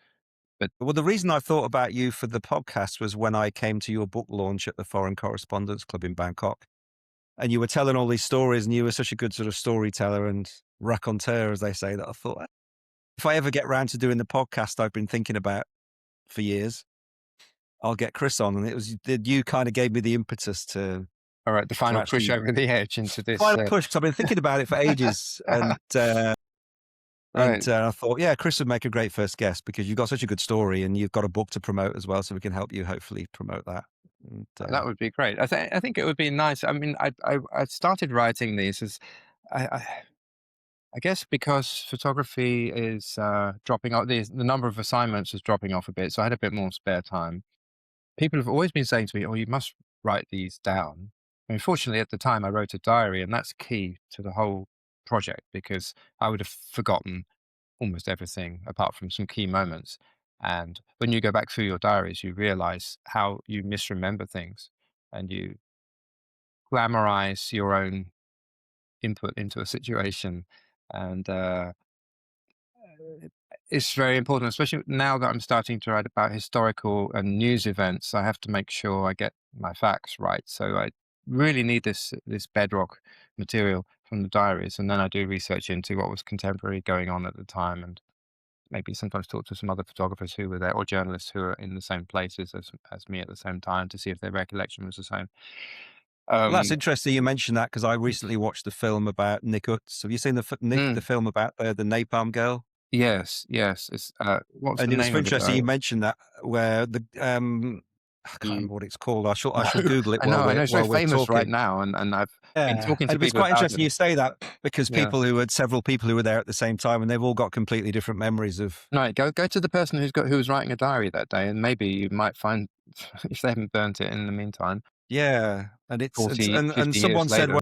Speaker 2: But
Speaker 1: Well, the reason I thought about you for the podcast was when I came to your book launch at the Foreign Correspondents Club in Bangkok, and you were telling all these stories, and you were such a good sort of storyteller and raconteur, as they say, that I thought, if I ever get round to doing the podcast I've been thinking about for years, I'll get Chris on. And it was you kind of gave me the impetus to
Speaker 2: all right, the final push
Speaker 1: actually
Speaker 2: over the edge into this.
Speaker 1: final push, because I've been thinking about it for ages, and
Speaker 2: Right.
Speaker 1: And I thought, yeah, Chris would make a great first guest because you've got such a good story and you've got a book to promote as well, so we can help you hopefully promote that. And,
Speaker 2: That would be great. I think it would be nice. I mean, I started writing these as I, I I guess because photography is dropping off. The number of assignments is dropping off a bit, so I had a bit more spare time. People have always been saying to me, "Oh, you must write these down." I mean, fortunately, at the time, I wrote a diary, and that's key to the whole project because I would have forgotten almost everything apart from some key moments. And when you go back through your diaries, you realize how you misremember things and you glamorize your own input into a situation. And it's very important, especially now that I'm starting to write about historical and news events. I have to make sure I get my facts right. So I really need this bedrock material from the diaries, and then I do research into what was contemporary going on at the time, and maybe sometimes talk to some other photographers who were there or journalists who are in the same places as me at the same time to see if their recollection was the same.
Speaker 1: well, that's
Speaker 2: Um,
Speaker 1: interesting you mentioned that because I recently watched the film about Nick Utz. Have you seen the
Speaker 2: mm,
Speaker 1: film about the Napalm Girl?
Speaker 2: yes, yes. It's, what's the
Speaker 1: And it was
Speaker 2: name of it
Speaker 1: interesting
Speaker 2: though?
Speaker 1: you mentioned that where the I can't
Speaker 2: Mm.
Speaker 1: remember what it's called. I
Speaker 2: No,
Speaker 1: shall Google it
Speaker 2: I know it's very
Speaker 1: while we're
Speaker 2: famous right
Speaker 1: talking.
Speaker 2: now, and I've been
Speaker 1: Yeah,
Speaker 2: talking to
Speaker 1: and it's
Speaker 2: people
Speaker 1: quite
Speaker 2: about
Speaker 1: interesting
Speaker 2: it.
Speaker 1: you say that because
Speaker 2: Yeah.
Speaker 1: several people who were there at the same time, and they've all got completely different memories of.
Speaker 2: Right, go to the person who was writing a diary that day, and maybe you might find if they haven't burnt it in the meantime,
Speaker 1: Yeah, and it's
Speaker 2: 40,
Speaker 1: and
Speaker 2: 50 years
Speaker 1: someone said
Speaker 2: later,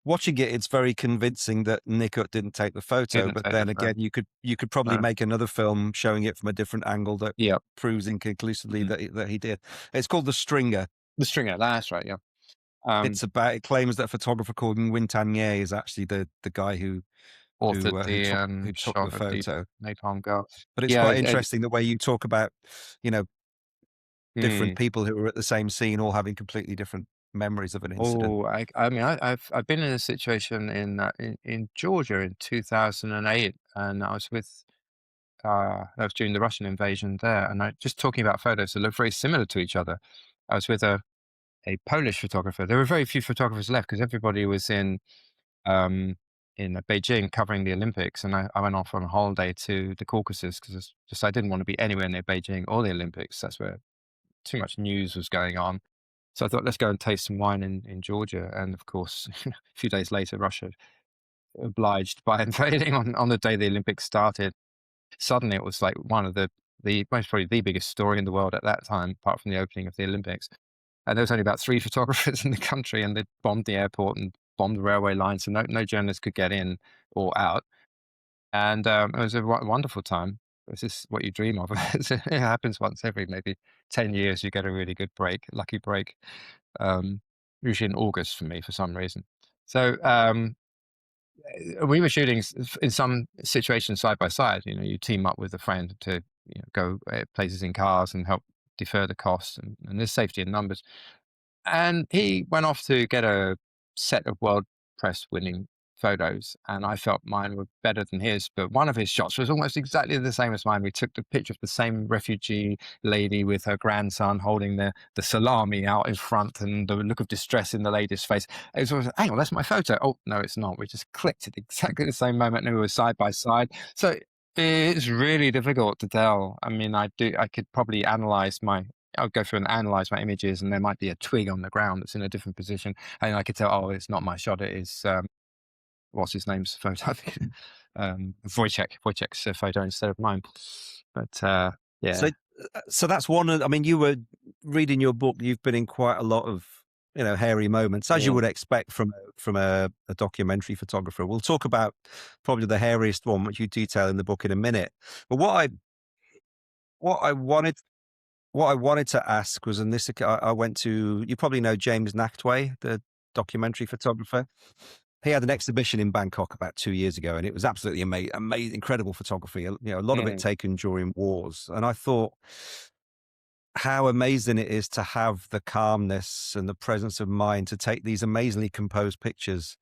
Speaker 1: watching it, it's very convincing that Nick Ut didn't take the photo,
Speaker 2: didn't
Speaker 1: but
Speaker 2: take the
Speaker 1: then
Speaker 2: photo.
Speaker 1: again, you could probably
Speaker 2: No.
Speaker 1: make another film showing it from a different angle that
Speaker 2: Yep.
Speaker 1: proves inconclusively
Speaker 2: Mm.
Speaker 1: that he did. It's called The Stringer.
Speaker 2: The stringer, that's right, yeah. Um,
Speaker 1: It claims that a photographer called Nguyen Tan Ye is actually the guy
Speaker 2: authored the,
Speaker 1: who took the
Speaker 2: shot of the
Speaker 1: photo.
Speaker 2: napalm girl.
Speaker 1: But it's
Speaker 2: Yeah,
Speaker 1: quite interesting the way you talk about, you know, different
Speaker 2: mm.
Speaker 1: people who were at the same scene all having completely different memories of an incident.
Speaker 2: Oh, I mean, I've been in a situation in Georgia in 2008, and I was with, that was during the Russian invasion there, and I just talking about photos that look very similar to each other. I was with a Polish photographer. There were very few photographers left because everybody was um, in Beijing covering the Olympics, and I went off on a holiday to the Caucasus because just I didn't want to be anywhere near Beijing or the Olympics. That's where too much news was going on. So I thought, let's go and taste some wine in Georgia. And of course, a few days later, Russia obliged by invading on the day the Olympics started. Suddenly, it was like one of the most probably the biggest story in the world at that time, apart from the opening of the Olympics. And there was only about three photographers in the country, and they bombed the airport and bombed the railway line, so no journalists could get in or out. And it was a wonderful time. This is what you dream of. It happens once every maybe 10 years. You get a really good break, lucky break. Um, Usually in August for me for some reason. So we were shooting in some situations side by side. You know, you team up with a friend to go places in cars and help defer the costs, and there's safety in numbers. And he went off to get a set of world press winning photos, and I felt mine were better than his. But one of his shots was almost exactly the same as mine. We took the picture of the same refugee lady with her grandson holding the salami out in front, and the look of distress in the lady's face. It was always, hang on, that's my photo. Oh, no, it's not. We just clicked at exactly the same moment, and we were side by side. So it's really difficult to tell. I mean, I could probably I'll go through and analyze my images, and there might be a twig on the ground that's in a different position, and I could tell, oh, it's not my shot. It is what's his name's photo? Wojciech's photo instead of mine. But
Speaker 1: So,
Speaker 2: yeah,
Speaker 1: so that's one. I mean, you were reading your book. You've been in quite a lot of hairy moments, as you
Speaker 2: yeah,
Speaker 1: would expect from a documentary photographer. We'll talk about probably the hairiest one, which you detail in the book in a minute. But what I wanted what I wanted to ask was, and this I went to. You probably know James Nachtwey, the documentary photographer. He had an exhibition in Bangkok about 2 years ago, and it was absolutely amazing, incredible photography. A lot of it
Speaker 2: mm,
Speaker 1: taken during wars, and I thought how amazing it is to have the calmness and the presence of mind to take these amazingly composed pictures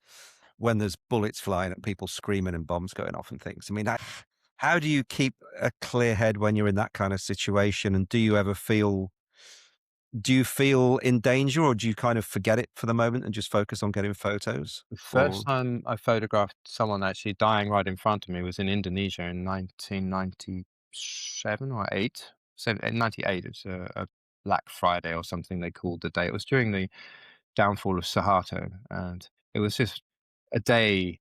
Speaker 1: when there's bullets flying at people screaming and bombs going off and things. I mean, how do you keep a clear head when you're in that kind of situation? And do you ever feel Do you feel in danger, or do you kind of forget it for the moment and just focus on getting photos?
Speaker 2: The
Speaker 1: Or
Speaker 2: first time I photographed someone actually dying right in front of me was in Indonesia in 1997 or 8. So in 98, it was a Black Friday or something they called the day. It was during the downfall of Suharto, and it was just a day.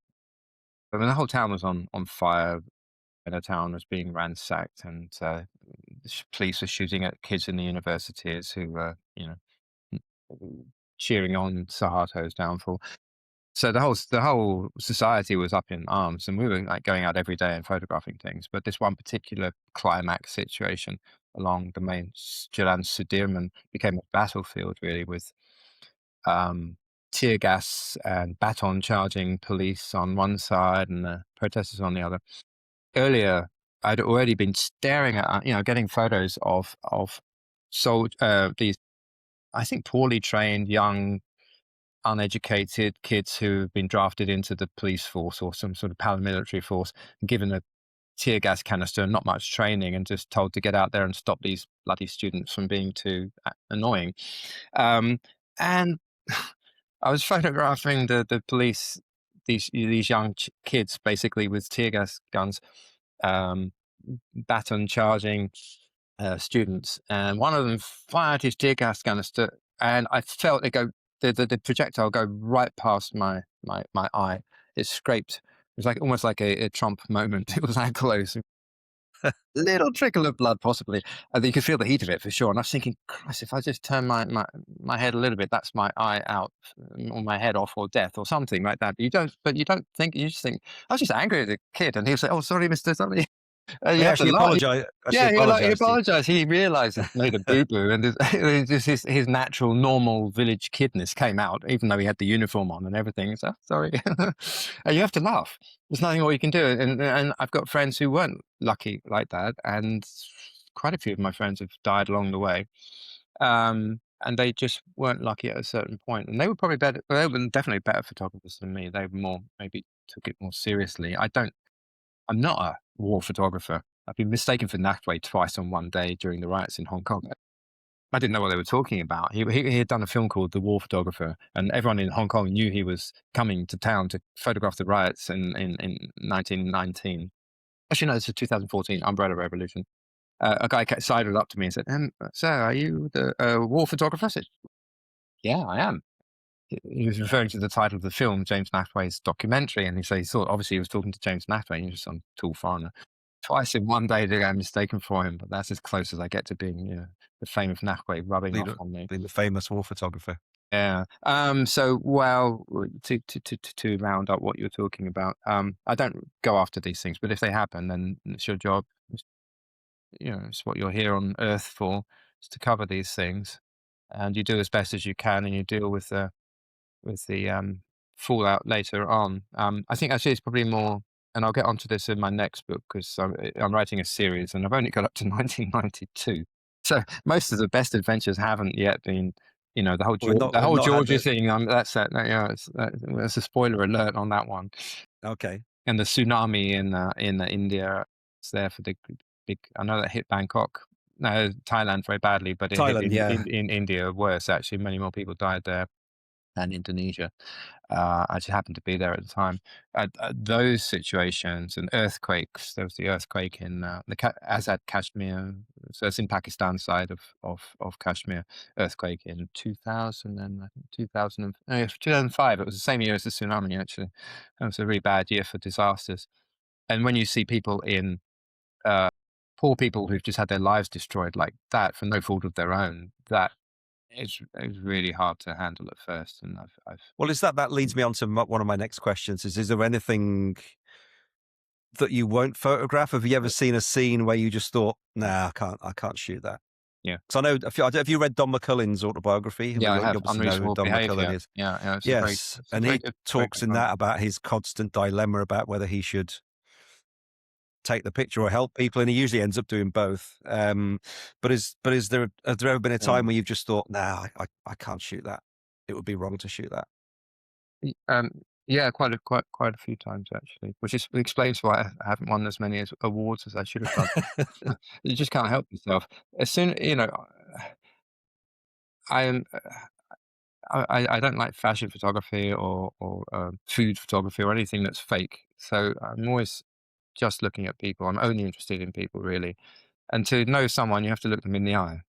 Speaker 2: I mean, the whole town was on fire, and the town was being ransacked, and police were shooting at kids in the universities who were, cheering on Suharto's downfall. So the whole society was up in arms, and we were like going out every day and photographing things. But this one particular climax situation along the main Jalan Sudirman became a battlefield, really, with um, tear gas and baton charging police on one side and the protesters on the other. Earlier, I'd already been staring at, getting photos of these, I think, poorly trained young uneducated kids who've been drafted into the police force or some sort of paramilitary force and given a tear gas canister and not much training and just told to get out there and stop these bloody students from being too annoying. Um, and I was photographing the police, these young kids basically with tear gas guns, um, baton charging students, and one of them fired his tear gas canister, and I felt it go the projectile go right past my eye. It scraped. It was like almost like a Trump moment. It was that close. Little trickle of blood, possibly. And you could feel the heat of it for sure. And I was thinking, Christ, if I just turn my head a little bit, that's my eye out, or my head off, or death, or something like that. But you don't think. You just think. I was just angry at the kid, and he'll say, "Oh, sorry, Mister Somebody."
Speaker 1: he
Speaker 2: You have to
Speaker 1: actually
Speaker 2: laugh.
Speaker 1: apologized. Actually
Speaker 2: Yeah, he
Speaker 1: apologized to you.
Speaker 2: apologized. He realized he'd made a boo-boo, and just his natural, normal village kidness came out, even though he had the uniform on and everything. So sorry, and you have to laugh. There's nothing more you can do. And I've got friends who weren't lucky like that, and quite a few of my friends have died along the way. And they just weren't lucky at a certain point. And they were probably better. They were definitely better photographers than me. They were more maybe took it more seriously. I don't. I'm not a war photographer. I've been mistaken for Nachtwey twice on one day during the riots in Hong Kong. I didn't know what they were talking about. He had done a film called The War Photographer, and everyone in Hong Kong knew he was coming to town to photograph the riots in 1919. Actually, no, it's a 2014 Umbrella Revolution. A guy sidled up to me and said, "Sir, are you the war photographer?" I said, "Yeah, I am." He was referring to the title of the film, James Nachtwey's documentary, and he thought obviously he was talking to James Nachtwey. He was some tall foreigner. Twice in one day did I get mistaken for him, but that's as close as I get to being, the fame of Nachtwey rubbing off on me.
Speaker 1: The famous war photographer.
Speaker 2: Yeah. So, well, to round up what you're talking about, I don't go after these things, but if they happen, then it's your job. It's what you're here on Earth for, is to cover these things, and you do as best as you can, and you deal with the fallout later on. I think actually it's probably more, and I'll get onto this in my next book because I'm writing a series, and I've only got up to 1992. So most of the best adventures haven't yet been, the whole
Speaker 1: We've not had
Speaker 2: Georgia
Speaker 1: the.
Speaker 2: thing. That's that. It's a spoiler alert on that one.
Speaker 1: Okay.
Speaker 2: And the tsunami in India, it's there for the big. I know that hit Bangkok. No, Thailand very badly, but it hit
Speaker 1: Thailand, yeah.
Speaker 2: in India worse. Actually, many more people died there than Indonesia. I just happened to be there at the time. Those situations and earthquakes. There was the earthquake in Azad, Kashmir. So it's in Pakistan side of Kashmir. Earthquake in 2000 and I think 2005. It was the same year as the tsunami. Actually, it was a really bad year for disasters. And when you see people uh, poor people who've just had their lives destroyed like that for no fault of their own, it's really hard to handle at first, and I've
Speaker 1: Well, that leads me on to one of my next questions. Is there anything that you won't photograph? Have you ever seen a scene where you just thought, "Nah, I can't shoot that"?
Speaker 2: yeah.
Speaker 1: Because I know, have you read Don McCullin's autobiography?
Speaker 2: Yeah, I
Speaker 1: You
Speaker 2: have
Speaker 1: obviously know who
Speaker 2: unreasonable
Speaker 1: Don McCullin
Speaker 2: behavior.
Speaker 1: is.
Speaker 2: Yeah, yeah,
Speaker 1: Yes,
Speaker 2: it's a
Speaker 1: and
Speaker 2: very
Speaker 1: he
Speaker 2: good, very
Speaker 1: talks
Speaker 2: good
Speaker 1: in
Speaker 2: one.
Speaker 1: that about his constant dilemma about whether he should take the picture or help people, and he usually ends up doing both. But has there ever been a
Speaker 2: Yeah.
Speaker 1: time where you've just thought, "Nah, I can't shoot that. It would be wrong to shoot that."
Speaker 2: Y yeah, quite a few times actually, which explains why I haven't won as many awards as I should have done. You just can't help yourself. As soon I am. I don't like fashion photography or food photography or anything that's fake. So I'm always just looking at people. I'm only interested in people, really. And to know someone, you have to look them in the eye.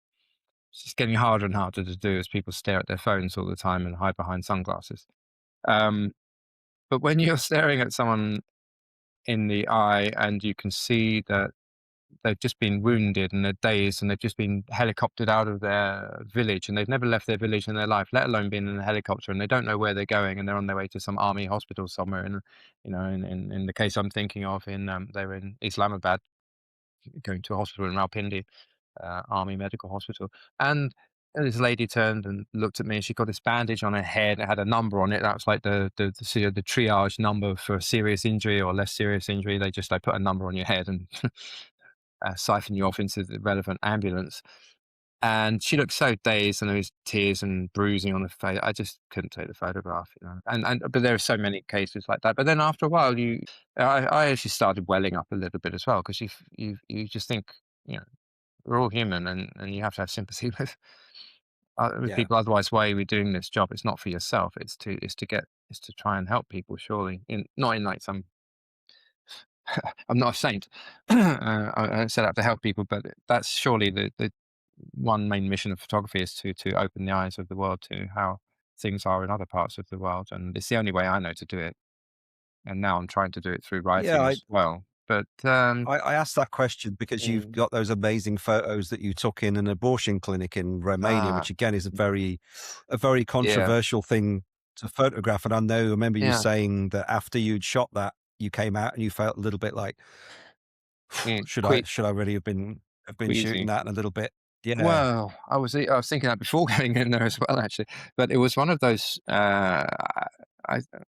Speaker 2: It's just getting harder and harder to do as people stare at their phones all the time and hide behind sunglasses. Um, but when you're staring at someone in the eye and you can see that they've just been wounded and they're dazed and they've just been helicoptered out of their village and they've never left their village in their life, let alone been in a helicopter, and they don't know where they're going, and they're on their way to some army hospital somewhere. And in the case I'm thinking of, they were in Islamabad, going to a hospital in Rawalpindi, army medical hospital, and this lady turned and looked at me. She got this bandage on her head. It had a number on it. That was like the triage number for serious injury or less serious injury. They just like put a number on your head and siphon you off into the relevant ambulance. And she looked so dazed, and there was tears and bruising on her face. I just couldn't take the photograph, you know. And but there are so many cases like that. But then after a while, I actually started welling up a little bit as well, because you just think, you know, we're all human, and you have to have sympathy with
Speaker 1: Yeah.
Speaker 2: people. Otherwise, why are we doing this job? It's not for yourself. It's to try and help people. Surely, not in like some. I'm not a saint. I set out to help people, but that's surely the one main mission of photography, is to open the eyes of the world to how things are in other parts of the world, and it's the only way I know to do it. And now I'm trying to do it through
Speaker 1: Yeah.
Speaker 2: writing as well. But
Speaker 1: I asked that question because you've
Speaker 2: mm,
Speaker 1: got those amazing photos that you took in an abortion clinic in Romania,
Speaker 2: ah,
Speaker 1: which again is a very
Speaker 2: yeah,
Speaker 1: controversial thing to photograph. And I remember you
Speaker 2: yeah,
Speaker 1: saying that after you'd shot that, you came out and you felt a little bit like,
Speaker 2: yeah, que-
Speaker 1: should I really have been shooting
Speaker 2: queasy.
Speaker 1: that, and a little bit, yeah,
Speaker 2: Well, I was thinking that before going in there as well, actually. But it was one of those. I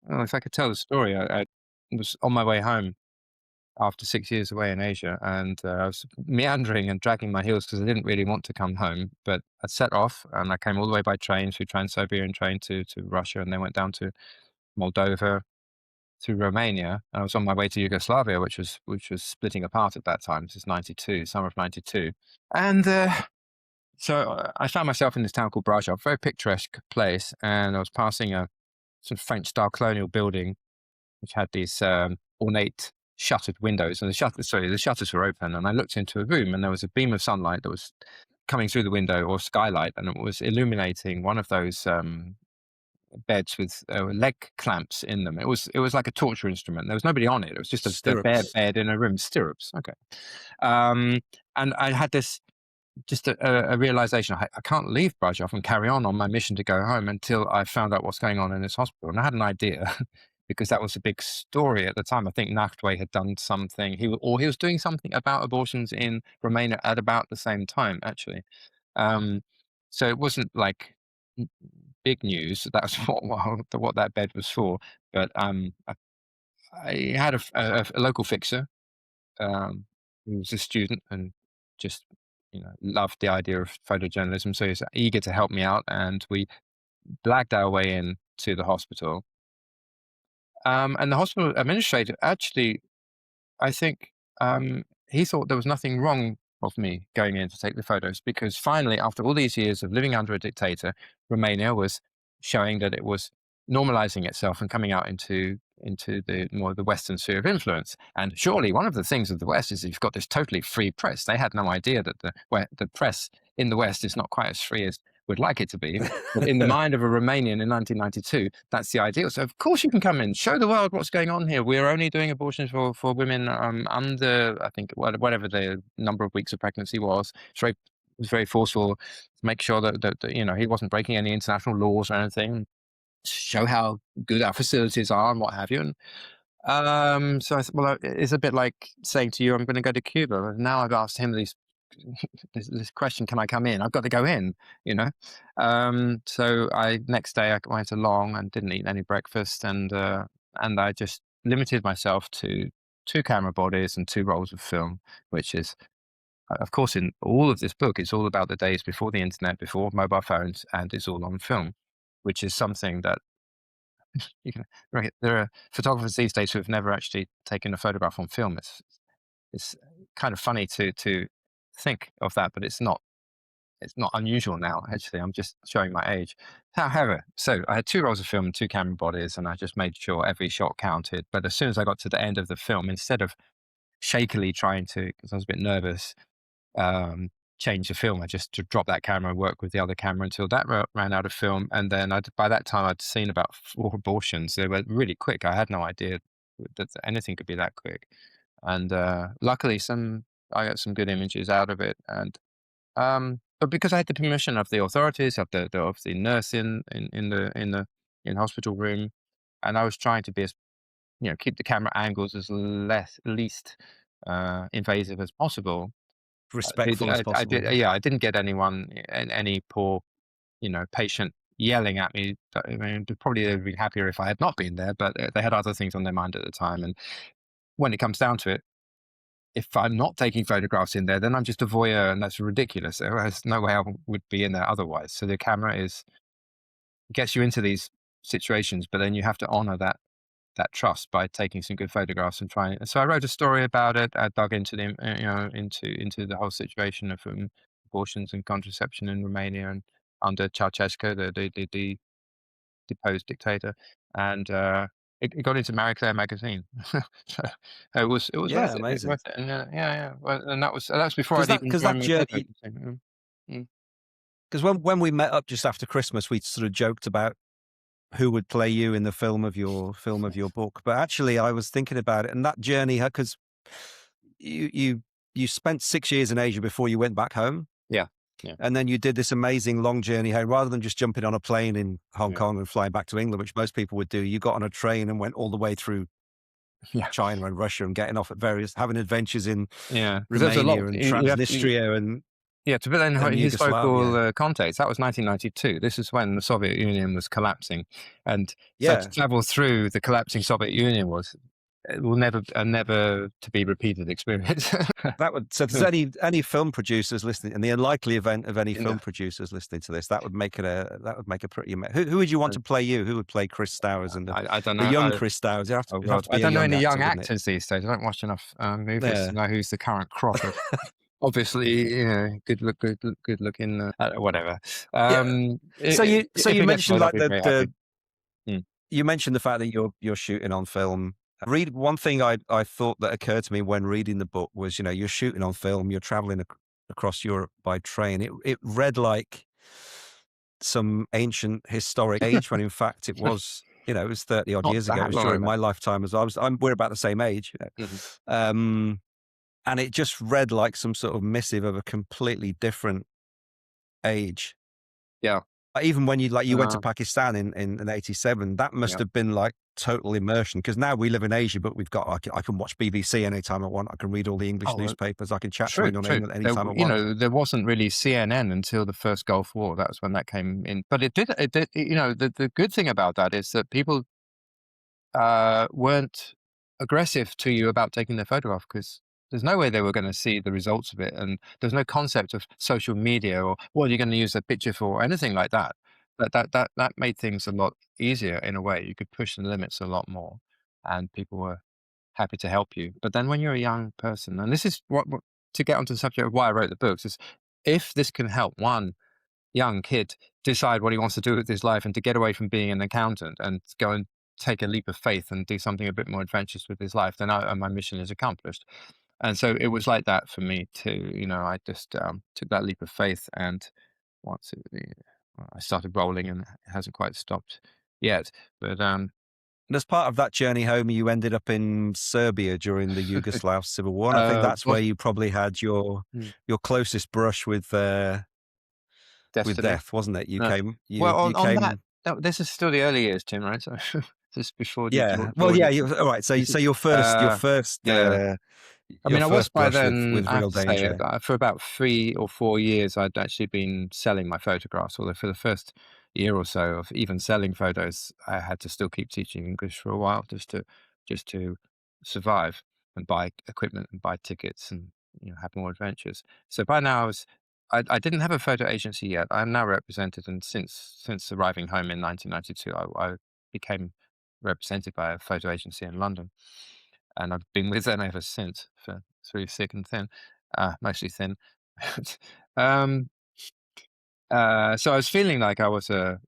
Speaker 2: well, if I could tell the story, I was on my way home after 6 years away in Asia, and I was meandering and dragging my heels because I didn't really want to come home. But I set off, and I came all the way by train through Trans-Siberian train to Russia, and then went down to Moldova, through Romania. And I was on my way to Yugoslavia, which was splitting apart at that time. This is '92, summer of '92, and. So I found myself in this town called Brasov, very picturesque place, and I was passing a sort of French-style colonial building, which had these ornate shuttered windows, and the shutters were open, and I looked into a room, and there was a beam of sunlight that was coming through the window, or skylight, and it was illuminating one of those beds with leg clamps in them. It was like a torture instrument. There was nobody on it. It was just a bare
Speaker 1: stirrups.
Speaker 2: bed in a room, stirrups. Okay, um, and I had this just a realization. I can't leave Brajov and carry on my mission to go home until I found out what's going on in this hospital. And I had an idea because that was a big story at the time. I think Naftwey had done something. He was doing something about abortions in Romania at about the same time, actually. Um, so it wasn't like n- big news. That's what that bed was for. But I had a local fixer, who was a student and just, loved the idea of photojournalism. So he was eager to help me out, and we blagged our way in to the hospital. And the hospital administrator actually, I think, he thought there was nothing wrong of me going in to take the photos, because finally, after all these years of living under a dictator, Romania was showing that it was normalizing itself and coming out into the more the Western sphere of influence. And surely one of the things of the West is that you've got this totally free press. They had no idea that the press in the West is not quite as free as we'd like it to be. But in the mind of a Romanian in 1992, that's the ideal. So of course you can come in, show the world what's going on here. We're only doing abortions for women under, I think, whatever the number of weeks of pregnancy was. It was very forceful to make sure that he wasn't breaking any international laws or anything. Show how good our facilities are and what have you. And so I thought, well, it's a bit like saying to you, I'm going to go to Cuba. And now I've asked him this question, can I come in? I've got to go in, you know. So next day I went along and didn't eat any breakfast, and I just limited myself to two camera bodies and two rolls of film, which is, of course, in all of this book, it's all about the days before the internet, before mobile phones, and it's all on film, which is something that you can. Right, there are photographers these days who have never actually taken a photograph on film. It's kind of funny to think of that, but it's not. it's not unusual now. Actually, I'm just showing my age. However, so I had 2 rolls of film and 2 camera bodies, and I just made sure every shot counted. But as soon as I got to the end of the film, instead of shakily trying to, because I was a bit nervous, um, change the film, I just to drop that camera and work with the other camera until that ran out of film. And then by that time, I'd seen about 4 abortions. They were really quick. I had no idea that anything could be that quick. And luckily, I got some good images out of it. And but because I had the permission of the authorities, of the nurse in hospital room, and I was trying to be as, keep the camera angles as least invasive as possible.
Speaker 1: Respectful as
Speaker 2: I
Speaker 1: possible.
Speaker 2: did,
Speaker 1: Yeah.
Speaker 2: yeah. I didn't get anyone, any poor, patient yelling at me. I mean, probably they'd be happier if I had not been there, but they had other things on their mind at the time. And when it comes down to it, if I'm not taking photographs in there, then I'm just a voyeur, and that's ridiculous. There's no way I would be in there otherwise. So the camera gets you into these situations, but then you have to honor that trust by taking some good photographs and trying. So I wrote a story about it. I dug into into the whole situation of abortions and contraception in Romania and under Ceausescu, the deposed dictator, and it got into Marie Claire magazine. So it was
Speaker 1: Yeah,
Speaker 2: worth it.
Speaker 1: amazing.
Speaker 2: Worth it. And yeah. Well, and that's before
Speaker 1: Because
Speaker 2: I'd
Speaker 1: that
Speaker 2: even
Speaker 1: because that
Speaker 2: joined the photo
Speaker 1: journey.
Speaker 2: agency. Mm.
Speaker 1: Because when we met up just after Christmas, we sort of joked about who would play you in the film of your book. But actually, I was thinking about it, and that journey, because you you you spent 6 years in Asia before you went back home,
Speaker 2: Yeah, yeah,
Speaker 1: and then you did this amazing long journey home. Rather than just jumping on a plane in Hong
Speaker 2: yeah,
Speaker 1: Kong and flying back to England, which most people would do, you got on a train and went all the way through
Speaker 2: yeah,
Speaker 1: China and Russia and getting off at having adventures in
Speaker 2: yeah. Because there's a lot.
Speaker 1: Romania and
Speaker 2: You have to.
Speaker 1: Transnistria and
Speaker 2: Yeah, to put that in historical
Speaker 1: Yugoslavia.
Speaker 2: context, that was 1992. This is when the Soviet Union was collapsing, and so to
Speaker 1: Yeah,
Speaker 2: travel through the collapsing Soviet Union was it will never a never to be repeated experience.
Speaker 1: that would. So, if there's any film producers listening, in the unlikely event of any
Speaker 2: Yeah.
Speaker 1: film producers listening to this, that would make a pretty. Who would you want to play you? Who would play Chris Stowers and
Speaker 2: I don't
Speaker 1: the
Speaker 2: know.
Speaker 1: young Chris Stowers?
Speaker 2: Oh
Speaker 1: It'd have
Speaker 2: God,
Speaker 1: to
Speaker 2: I
Speaker 1: be a
Speaker 2: don't know
Speaker 1: young
Speaker 2: any young
Speaker 1: actor, wouldn't it?
Speaker 2: actors these days. I don't watch enough movies to
Speaker 1: Yeah.
Speaker 2: know who's the current crop of obviously, good looking, whatever.
Speaker 1: Yeah. So
Speaker 2: If
Speaker 1: you
Speaker 2: it gets
Speaker 1: mentioned
Speaker 2: made, I'll
Speaker 1: like
Speaker 2: be very
Speaker 1: the
Speaker 2: happy. Mm.
Speaker 1: you mentioned the fact that you're shooting on film. Read one thing I thought that occurred to me when reading the book was, you're shooting on film, you're traveling across Europe by train. It read like some ancient historic age when in fact it was, it was 30 odd
Speaker 2: Not
Speaker 1: years ago. It
Speaker 2: that
Speaker 1: was
Speaker 2: long
Speaker 1: during
Speaker 2: ago.
Speaker 1: my lifetime as we're about the same age.
Speaker 2: Mhm.
Speaker 1: And it just read like some sort of missive of a completely different age.
Speaker 2: Yeah.
Speaker 1: Even when you went to
Speaker 2: Uh,
Speaker 1: Pakistan in 87, that must
Speaker 2: yeah.
Speaker 1: have been like total immersion. Because now we live in Asia, but we've got I can watch BBC anytime I want. I can read all the English
Speaker 2: Oh,
Speaker 1: newspapers. I can chat to
Speaker 2: true,
Speaker 1: anyone
Speaker 2: true.
Speaker 1: anytime I want.
Speaker 2: There wasn't really CNN until the first Gulf War. That was when that came in. But it did, the good thing about that is that people weren't aggressive to you about taking their photograph because there's no way they were going to see the results of it, and there's no concept of social media or what are you going to use a picture for or anything like that. That made things a lot easier in a way. You could push the limits a lot more, and people were happy to help you. But then when you're a young person, and this is what to get onto the subject of why I wrote the books is if this can help one young kid decide what he wants to do with his life and to get away from being an accountant and go and take a leap of faith and do something a bit more adventurous with his life, then my mission is accomplished. And so it was like that for me too. I just took that leap of faith, and once I started rolling, and it hasn't quite stopped yet. But
Speaker 1: And as part of that journey home, you ended up in Serbia during the Yugoslav civil war. And I think that's where
Speaker 2: was
Speaker 1: you probably had
Speaker 2: mm,
Speaker 1: your closest brush with
Speaker 2: destiny.
Speaker 1: death, wasn't it?
Speaker 2: Uh,
Speaker 1: You
Speaker 2: well,
Speaker 1: you
Speaker 2: on that,
Speaker 1: came.
Speaker 2: this is still the early years, Tim, right? So just before
Speaker 1: Yeah. Well, yeah.
Speaker 2: George.
Speaker 1: All right. So
Speaker 2: This
Speaker 1: so
Speaker 2: is,
Speaker 1: your first your first
Speaker 2: yeah.
Speaker 1: uh,
Speaker 2: I
Speaker 1: your
Speaker 2: mean, I was
Speaker 1: first
Speaker 2: by
Speaker 1: brush
Speaker 2: then,
Speaker 1: with
Speaker 2: I have
Speaker 1: real
Speaker 2: to say,
Speaker 1: danger.
Speaker 2: for about 3 or 4 years, I'd actually been selling my photographs. Although for the first year or so of even selling photos, I had to still keep teaching English for a while just to survive and buy equipment and buy tickets and have more adventures. So by now, I didn't have a photo agency yet. I'm now represented, and since arriving home in 1992, I became represented by a photo agency in London, and I've been with them ever since through thick and thin, mostly thin. um, So I was feeling like I was a,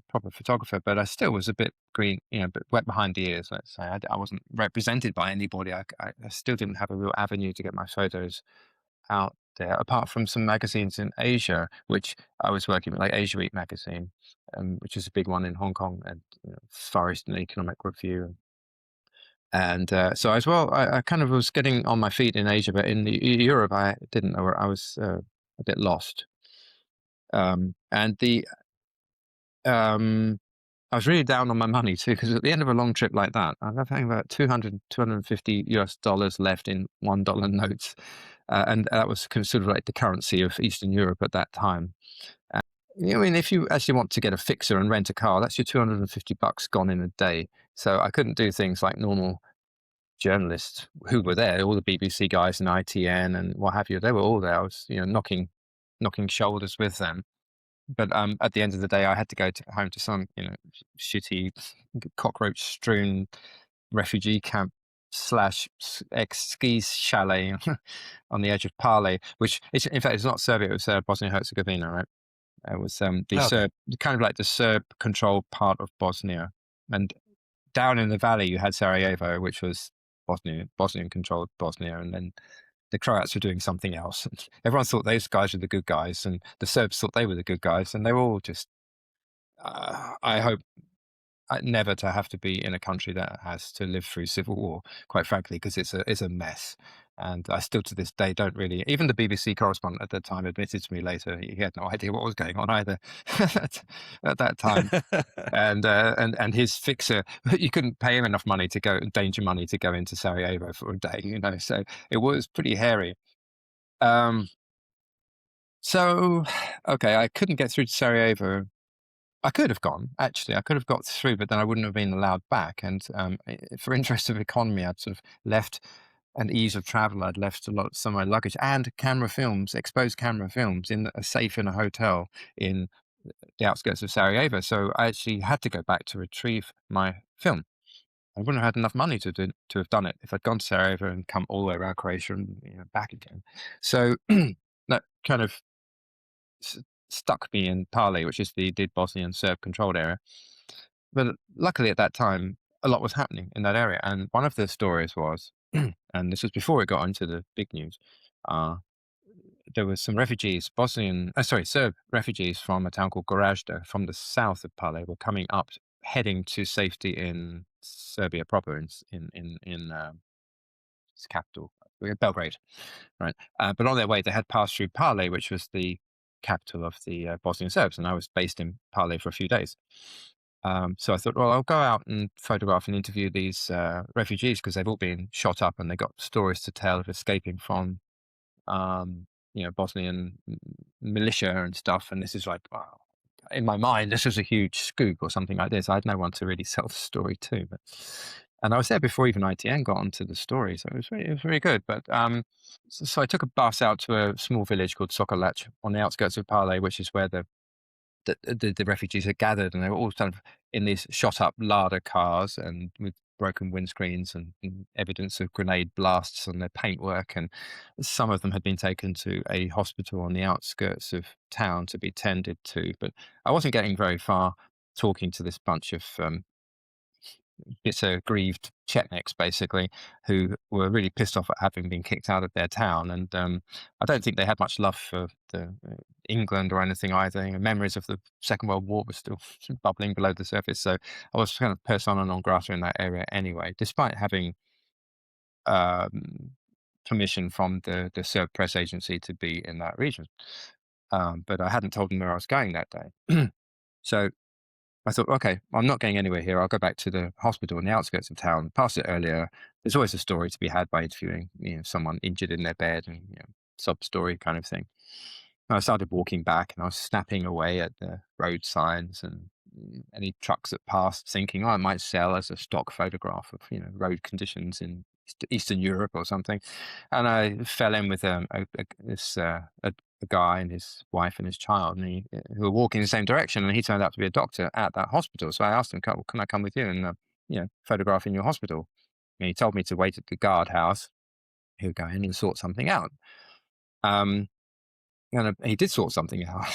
Speaker 2: proper photographer, but I still was a bit green, a bit wet behind the ears, let's say. I wasn't represented by anybody. I still didn't have a real avenue to get my photos out there, apart from some magazines in Asia, which I was working with, like Asia Week magazine, which is a big one in Hong Kong, and Far Eastern Economic Review. And so as well, I kind of was getting on my feet in Asia, but in Europe, I didn't know where I was a bit lost. And um, I was really down on my money too, because at the end of a long trip like that, I was having about 250 US dollars left in $1 notes. And that was considered like the currency of Eastern Europe at that time. Uh, I mean, if you actually want to get a fixer and rent a car, that's your 250 bucks gone in a day. So I couldn't do things like normal journalists who were there, all the BBC guys and ITN and what have you. They were all there. I was, knocking shoulders with them. But at the end of the day, I had to go home to some, shitty, cockroach-strewn refugee camp slash ex-skis chalet on the edge of Pale, which is, in fact, it's not Serbia, it was Bosnia-Herzegovina, right? It was the
Speaker 1: Okay.
Speaker 2: Serb, kind of like the Serb-controlled part of Bosnia. And down in the valley, you had Sarajevo, which was Bosnian-controlled Bosnia, and then the Croats were doing something else. Everyone thought those guys were the good guys, and the Serbs thought they were the good guys, and they were all just. I hope never to have to be in a country that has to live through civil war, quite frankly, because it's a mess. And I still to this day don't really. Even the BBC correspondent at the time admitted to me later he had no idea what was going on either at that time. And his fixer, you couldn't pay him enough money to go, danger money to go into Sarajevo for a day, so it was pretty hairy. Um, so, okay, I couldn't get through to Sarajevo. I could have gone, actually. I could have got through, but then I wouldn't have been allowed back. And for interest of economy, I'd sort of left and ease of travel. I'd left some of my luggage and camera films, exposed camera films, in a safe in a hotel in the outskirts of Sarajevo. So I actually had to go back to retrieve my film. I wouldn't have had enough money to have done it if I'd gone to Sarajevo and come all the way around Croatia and back again. So that kind of stuck me in Pale, which is the Bosnian Serb controlled area. But luckily at that time, a lot was happening in that area. And one of the stories was, and this was before it got into the big news, uh, there was some refugees, Serb refugees from a town called Gorazda from the south of Pale were coming up, heading to safety in Serbia proper, in its capital, Belgrade, right? But on their way, they had passed through Pale, which was the capital of the Bosnian Serbs, and I was based in Pale for a few days. So I thought, well, I'll go out and photograph and interview these refugees because they've all been shot up and they got stories to tell of escaping from, Bosnian militia and stuff. And this is like, wow. In my mind, this was a huge scoop or something like this. I had no one to really sell the story to, and I was there before even ITN got onto the story, so it was really good. But so I took a bus out to a small village called Sokolac on the outskirts of Pale, which is where the refugees had gathered, and they were all kind of in these shot up Lada cars and with broken windscreens and evidence of grenade blasts on their paintwork. And some of them had been taken to a hospital on the outskirts of town to be tended to. But I wasn't getting very far talking to this bunch of bitter, grieved Chetniks, basically, who were really pissed off at having been kicked out of their town. And I don't think they had much love for England or anything either. Memories of the Second World War were still bubbling below the surface. So I was kind of persona non grata in that area anyway, despite having um, permission from the Serb press agency to be in that region. But I hadn't told them where I was going that day. So I thought, okay, I'm not going anywhere here. I'll go back to the hospital on the outskirts of town. Passed it earlier. There's always a story to be had by interviewing, someone injured in their bed and sob story kind of thing. And I started walking back, and I was snapping away at the road signs and any trucks that passed, thinking, I might sell as a stock photograph of road conditions in Eastern Europe or something. And I fell in with a guy and his wife and his child, and who were walking in the same direction, and he turned out to be a doctor at that hospital. So I asked him, can I come with you and photograph in your hospital? And he told me to wait at the guardhouse. He would go in and sort something out. And he did sort something out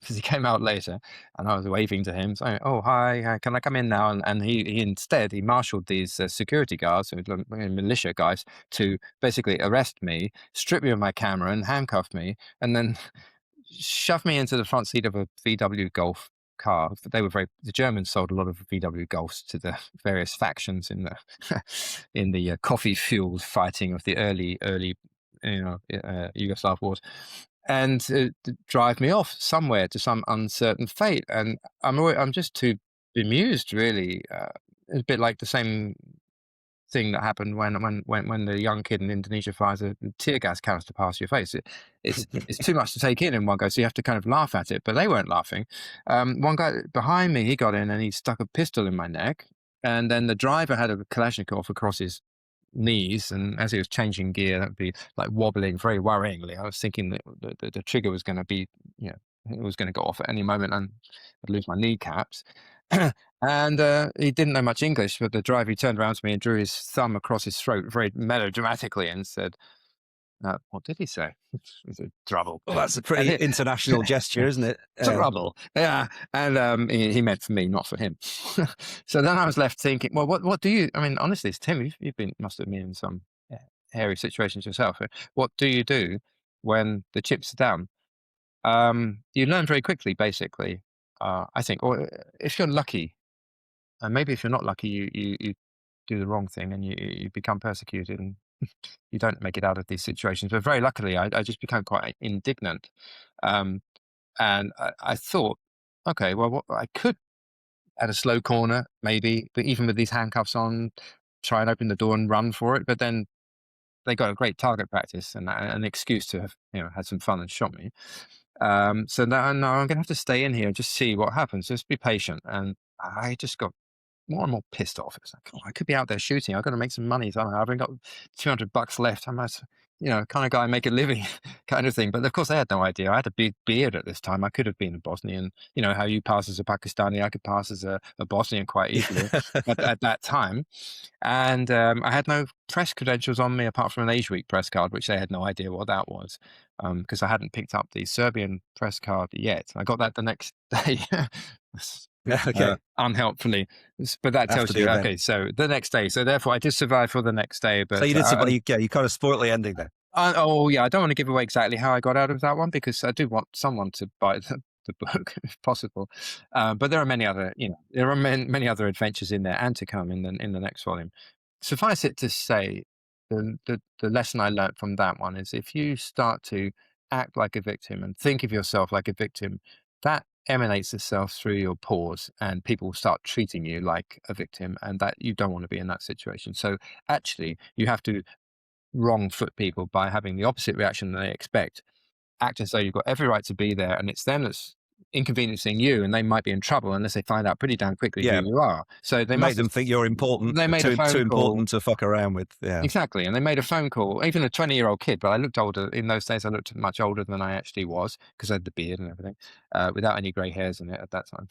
Speaker 2: because he came out later, and I was waving to him, saying, "Oh, hi, can I come in now?" And he instead he marshaled these security guards, militia guys, to basically arrest me, strip me of my camera, and handcuff me, and then shoved me into the front seat of a VW Golf car. The Germans sold a lot of VW Golfs to the various factions in the in the coffee fueled fighting of the early Yugoslav wars, and to drive me off somewhere to some uncertain fate. And I'm just too bemused, really. It's a bit like the same thing that happened when the young kid in Indonesia fires a tear gas canister past your face. It's too much to take in one go, so you have to kind of laugh at it. But they weren't laughing. One guy behind me, he got in and he stuck a pistol in my neck, and then the driver had a Kalashnikov across his knees, and as he was changing gear, that would be like wobbling very worryingly. I was thinking that the trigger was going to be, it was going to go off at any moment, and I'd lose my kneecaps. And he didn't know much English, but the driver, he turned around to me and drew his thumb across his throat very melodramatically and said, what did he say? He said, trouble.
Speaker 1: Well, that's a pretty international gesture, isn't it?
Speaker 2: Trouble. Yeah. And he meant for me, not for him. So then I was left thinking, well, what do you, I mean, honestly, it's Tim, must have been in some hairy situations yourself. What do you do when the chips are down? You learn very quickly, basically. I think, or if you're lucky, and maybe if you're not lucky, you do the wrong thing and you become persecuted and you don't make it out of these situations. But very luckily, I just became quite indignant. And I thought, okay, well, what I could at a slow corner, maybe, but even with these handcuffs on, try and open the door and run for it. But then they got a great target practice and an excuse to have, had some fun and shot me. So now I'm going to have to stay in here and just see what happens. Just be patient. And I just got more and more pissed off. It's like, I could be out there shooting. I've got to make some money. I've only got $200 left. I must, kind of guy make a living kind of thing. But of course, they had no idea. I had a big beard at this time. I could have been a Bosnian. How you pass as a Pakistani, I could pass as a Bosnian quite easily at that time. And I had no press credentials on me apart from an Age Week press card, which they had no idea what that was, because I hadn't picked up the Serbian press card yet. I got that the next day.
Speaker 1: Okay.
Speaker 2: Unhelpfully, but that tells you, okay, so the next day. So therefore, I did survive for the next day. But
Speaker 1: so you did survive. You kind of spoiled the ending there.
Speaker 2: Oh yeah, I don't want to give away exactly how I got out of that one because I do want someone to buy the book if possible. But there are many other, there are many other adventures in there and to come in the next volume. Suffice it to say, the lesson I learned from that one is if you start to act like a victim and think of yourself like a victim, that emanates itself through your pores and people start treating you like a victim, and that you don't want to be in that situation. So actually you have to wrong foot people by having the opposite reaction than they expect. Act as though you've got every right to be there, and it's them that's inconveniencing you, and they might be in trouble unless they find out pretty damn quickly who you are. So they
Speaker 1: made them think you're important.
Speaker 2: They made
Speaker 1: too important to fuck around with. Yeah,
Speaker 2: exactly. And they made a phone call. Even a 20-year-old kid, but I looked older in those days. I looked much older than I actually was because I had the beard and everything, without any grey hairs in it at that time.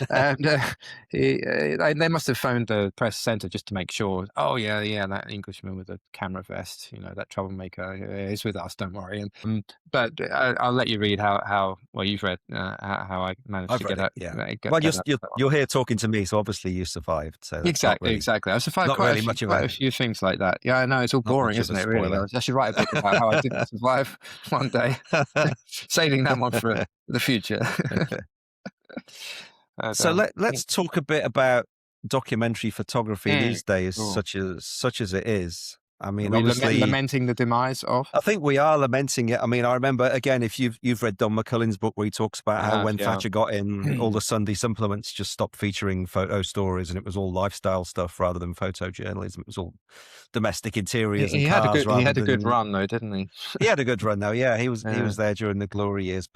Speaker 2: And they must have phoned the press centre just to make sure. Oh yeah, that Englishman with a camera vest, that troublemaker is with us. Don't worry. And but I'll let you read how well you've read how I managed to get out.
Speaker 1: Yeah. Well, you're here talking to me, so obviously you survived. So
Speaker 2: exactly. I survived quite a few things like that. Yeah, I know it's all boring, isn't it? Really, I should write a book about how I didn't survive one day. Saving that one for the future.
Speaker 1: So let's talk a bit about documentary photography these days, such as it is. I mean, obviously
Speaker 2: lamenting the demise of.
Speaker 1: I think we are lamenting it. I mean, I remember again, if you've read Don McCullin's book where he talks about how when Thatcher got in, all the Sunday supplements just stopped featuring photo stories, and it was all lifestyle stuff rather than photojournalism. It was all domestic interiors and cars.
Speaker 2: He had a good run though, didn't he?
Speaker 1: He had a good run though. Yeah, he was there during the glory years.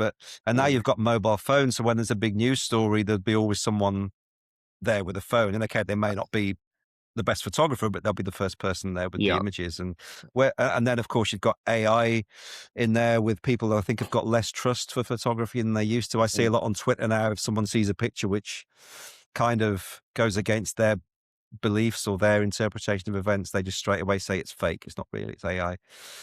Speaker 1: And now you've got mobile phones, so when there's a big news story, there'll be always someone there with a phone. And okay, they may not be the best photographer, but they'll be the first person there with the images. And then of course you've got AI in there with people that I think have got less trust for photography than they used to. I see a lot on Twitter now, if someone sees a picture which kind of goes against their beliefs or their interpretation of events, they just straight away say it's fake. It's not real. It's AI.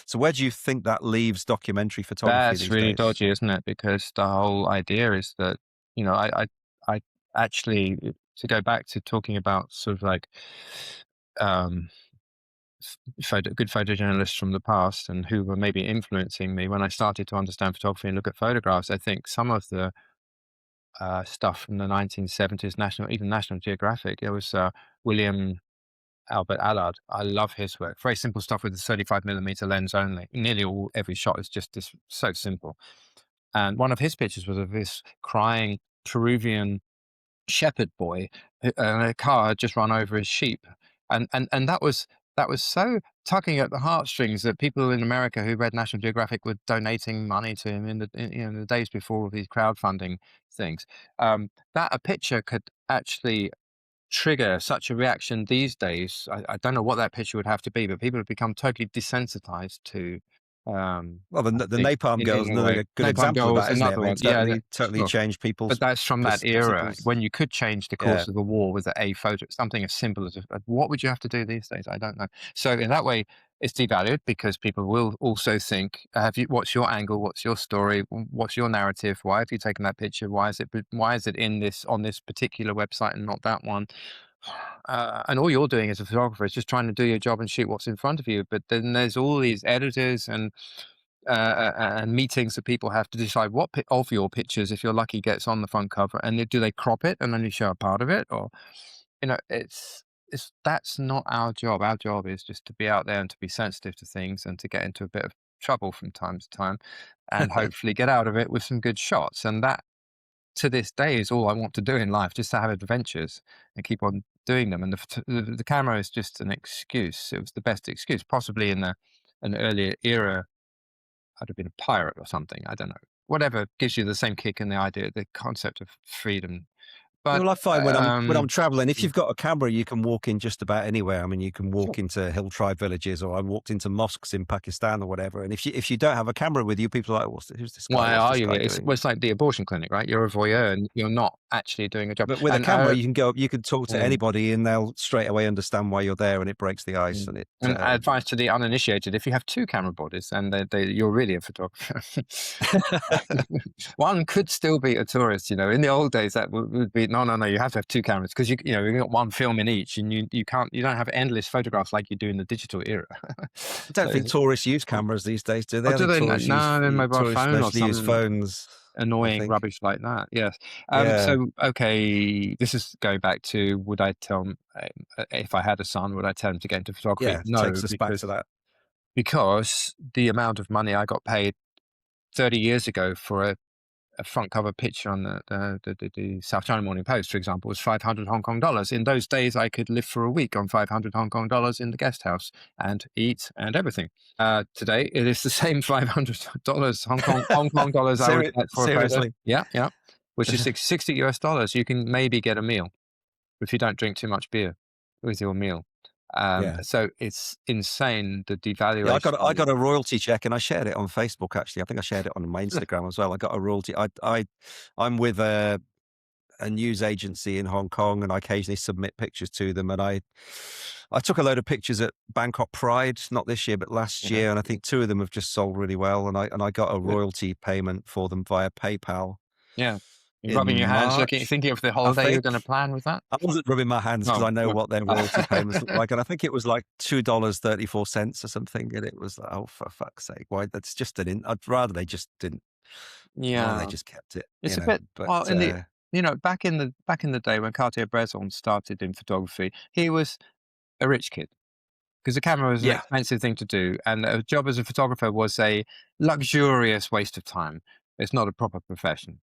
Speaker 1: So where do you think that leaves documentary photography
Speaker 2: That's
Speaker 1: these
Speaker 2: really
Speaker 1: days?
Speaker 2: dodgy, isn't it? Because the whole idea is that, I actually, to go back to talking about sort of like, um, good photojournalists from the past and who were maybe influencing me when I started to understand photography and look at photographs. I think some of the stuff from the 1970s, even National Geographic. There was William Albert Allard. I love his work. Very simple stuff with a 35mm lens only. Nearly every shot is just this, so simple. And one of his pictures was of this crying Peruvian shepherd boy, and a car had just run over his sheep, and that was so tugging at the heartstrings that people in America who read National Geographic were donating money to him in the days before all these crowdfunding things. That a picture could actually trigger such a reaction these days. I don't know what that picture would have to be, but people have become totally desensitized to.
Speaker 1: Well,
Speaker 2: I
Speaker 1: the
Speaker 2: think
Speaker 1: Napalm Girl is
Speaker 2: in a way,
Speaker 1: another good
Speaker 2: Napalm
Speaker 1: example of
Speaker 2: Girl was
Speaker 1: that, isn't it? I
Speaker 2: another
Speaker 1: mean,
Speaker 2: one. Yeah,
Speaker 1: totally
Speaker 2: sure.
Speaker 1: changed
Speaker 2: But
Speaker 1: people's
Speaker 2: that's from that era
Speaker 1: people's.
Speaker 2: when you could change the
Speaker 1: Yeah.
Speaker 2: course of a war with a photo, something as simple as what would you have to do these days? I don't know. So in that way, it's devalued because people will also think, what's your angle? What's your story? What's your narrative? Why have you taken that picture? Why is it on this particular website and not that one? And all you're doing as a photographer is just trying to do your job and shoot what's in front of you. But then there's all these editors and meetings that people have to decide what of your pictures, if you're lucky, gets on the front cover, and do they crop it and only show a part of it, or it's that's not our job. Our job is just to be out there and to be sensitive to things and to get into a bit of trouble from time to time, and hopefully get out of it with some good shots. And that, to this day, is all I want to do in life, just to have adventures and keep on doing them. And the camera is just an excuse. It was the best excuse, possibly in an earlier era. I'd have been a pirate or something. I don't know. Whatever gives you the same kick and the concept of freedom.
Speaker 1: Yeah,
Speaker 2: But
Speaker 1: well, I find when I'm traveling, if
Speaker 2: mm,
Speaker 1: you've got a camera, you can walk in just about anywhere. I mean, you can
Speaker 2: sure.
Speaker 1: walk into hill tribe villages, or I walked into mosques in Pakistan or whatever. And if you don't have a camera with you, people are like, who's this guy?
Speaker 2: Why
Speaker 1: What's
Speaker 2: are
Speaker 1: this
Speaker 2: you?
Speaker 1: guy
Speaker 2: Well,
Speaker 1: doing?
Speaker 2: it's like the abortion clinic, right? You're a voyeur and you're not actually doing a job.
Speaker 1: But with a
Speaker 2: And
Speaker 1: camera, you can go, you can talk to
Speaker 2: mm,
Speaker 1: anybody, and they'll straight away understand why you're there, and it breaks the ice.
Speaker 2: mm.
Speaker 1: And it,
Speaker 2: And advice to the uninitiated: if you have two camera bodies, and you're really a photographer. One could still be a tourist. In the old days, that would be no, no, no. You have to have two cameras because you got one film in each, and you don't have endless photographs like you do in the digital era.
Speaker 1: I don't
Speaker 2: So,
Speaker 1: think tourists use cameras these days, do they?
Speaker 2: or
Speaker 1: I
Speaker 2: do
Speaker 1: think
Speaker 2: they? No, they're mobile
Speaker 1: tourists
Speaker 2: phone or
Speaker 1: mostly use
Speaker 2: some
Speaker 1: phones. I
Speaker 2: annoying
Speaker 1: think.
Speaker 2: rubbish like that. Yes.
Speaker 1: Yeah,
Speaker 2: So okay, this is going back to, would I tell if I had a son, would I tell him to get into photography?
Speaker 1: yeah,
Speaker 2: No,
Speaker 1: takes us back to that.
Speaker 2: because the amount of money I got paid 30 years ago for a front cover picture on the South China Morning Post, for example, was 500 Hong Kong dollars. In those days, I could live for a week on 500 Hong Kong dollars in the guest house and eat and everything. Today, it is the same $500 Hong Kong dollars I would get for a photo.
Speaker 1: Seriously.
Speaker 2: Yeah, yeah, which is 60 US dollars. You can maybe get a meal if you don't drink too much beer with your meal.
Speaker 1: Yeah.
Speaker 2: So it's insane, the
Speaker 1: Yeah,
Speaker 2: devaluation
Speaker 1: I
Speaker 2: of.
Speaker 1: got a royalty check, and I shared it on Facebook. Actually, I think I shared it on my Instagram as well. I got a royalty. I'm with a news agency in Hong Kong, and I occasionally submit pictures to them. And I took a load of pictures at Bangkok Pride, not this year but last
Speaker 2: Yeah,
Speaker 1: year, and I think two of them have just sold really well. And I got a
Speaker 2: good.
Speaker 1: royalty payment for them via PayPal
Speaker 2: Yeah. You're
Speaker 1: in
Speaker 2: rubbing your hands,
Speaker 1: March,
Speaker 2: thinking of the
Speaker 1: I
Speaker 2: holiday you're
Speaker 1: think.
Speaker 2: going to plan with that?
Speaker 1: I wasn't rubbing my hands because
Speaker 2: Oh,
Speaker 1: I know
Speaker 2: good.
Speaker 1: what their royalty payments look like, and I think it was like $2.34 or something, and it was like, oh, for fuck's sake, why? That's just I'd rather they just didn't. I'd rather they
Speaker 2: Yeah.
Speaker 1: just kept it,
Speaker 2: It's a bit,
Speaker 1: But
Speaker 2: well, back in the day when Cartier-Bresson started in photography, he was a rich kid because the camera was an
Speaker 1: yeah.
Speaker 2: expensive thing to do, and a job as a photographer was a luxurious waste of time. It's not a proper profession.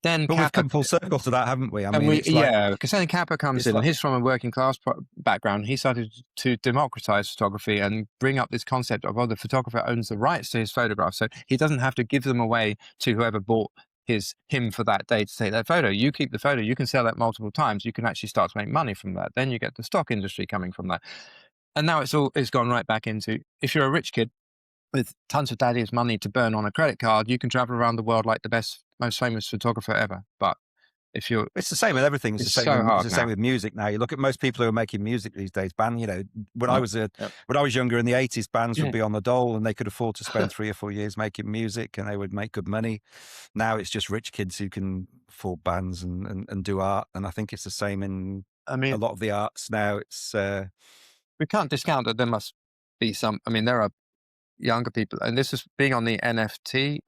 Speaker 2: Then
Speaker 1: But we've
Speaker 2: Kappa.
Speaker 1: come full circle to that, haven't we? I
Speaker 2: And
Speaker 1: mean,
Speaker 2: because then Kappa comes
Speaker 1: it's
Speaker 2: in, and
Speaker 1: like
Speaker 2: he's from a working class background. He started to democratize photography and bring up this concept of, the photographer owns the rights to his photographs, so he doesn't have to give them away to whoever bought him for that day to take that photo. You keep the photo, you can sell that multiple times. You can actually start to make money from that. Then you get the stock industry coming from that, and now it's gone right back into, if you're a rich kid with tons of daddy's money to burn on a credit card, you can travel around the world like the best, most famous photographer ever, but If you're,
Speaker 1: It's the same with everything. It's the
Speaker 2: it's
Speaker 1: same.
Speaker 2: so
Speaker 1: It's
Speaker 2: hard
Speaker 1: the same
Speaker 2: now.
Speaker 1: with music now. You look at most people who are making music these days. When I
Speaker 2: Right.
Speaker 1: was
Speaker 2: Yep.
Speaker 1: when I was younger in the '80s, bands would
Speaker 2: Yeah.
Speaker 1: be on the dole, and they could afford to spend 3 or 4 years making music, and they would make good money. Now it's just rich kids who can afford bands and do art. And I think it's the same in
Speaker 2: I
Speaker 1: a
Speaker 2: mean,
Speaker 1: lot of the arts now. It's
Speaker 2: we can't discount that there must be some. I mean, there are younger people, and this is being on the NFT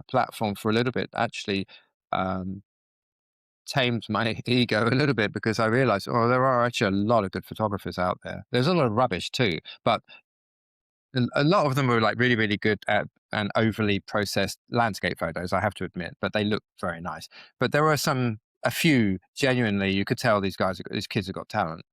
Speaker 2: platform for a little bit actually um, tamed my ego a little bit, because I realized, oh, there are actually a lot of good photographers out there. There's a lot of rubbish too, but a lot of them were like really, really good at and overly processed landscape photos, I have to admit, but they look very nice. But there were a few genuinely, you could tell these kids have got talent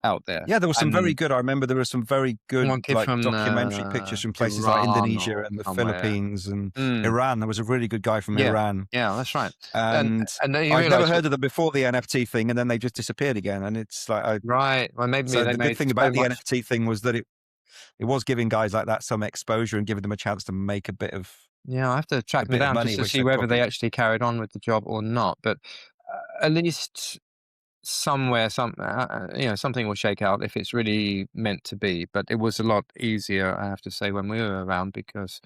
Speaker 2: out there.
Speaker 1: Yeah, there was some very
Speaker 2: And
Speaker 1: good. I remember there were some very good
Speaker 2: one kid
Speaker 1: like
Speaker 2: from
Speaker 1: documentary pictures from places like
Speaker 2: Iran
Speaker 1: Indonesia
Speaker 2: or
Speaker 1: and the
Speaker 2: somewhere.
Speaker 1: Philippines and
Speaker 2: Mm,
Speaker 1: Iran. There was a really good guy from
Speaker 2: yeah,
Speaker 1: Iran,
Speaker 2: yeah, that's right. And
Speaker 1: and
Speaker 2: and then you
Speaker 1: I'd never
Speaker 2: realize,
Speaker 1: heard of them before the NFT thing, and then they just disappeared again. And it's like,
Speaker 2: right? Well, maybe
Speaker 1: so
Speaker 2: they
Speaker 1: the good
Speaker 2: made
Speaker 1: thing
Speaker 2: so
Speaker 1: about the
Speaker 2: much.
Speaker 1: NFT thing was that it was giving guys like that some exposure and giving them a chance to make
Speaker 2: Yeah, I have to
Speaker 1: a
Speaker 2: track them
Speaker 1: bit of
Speaker 2: down
Speaker 1: money,
Speaker 2: just to
Speaker 1: which
Speaker 2: see
Speaker 1: they
Speaker 2: whether they
Speaker 1: probably
Speaker 2: actually carried on with the job or not. But at least somewhere, something will shake out if it's really meant to be. But it was a lot easier, I have to say, when we were around, because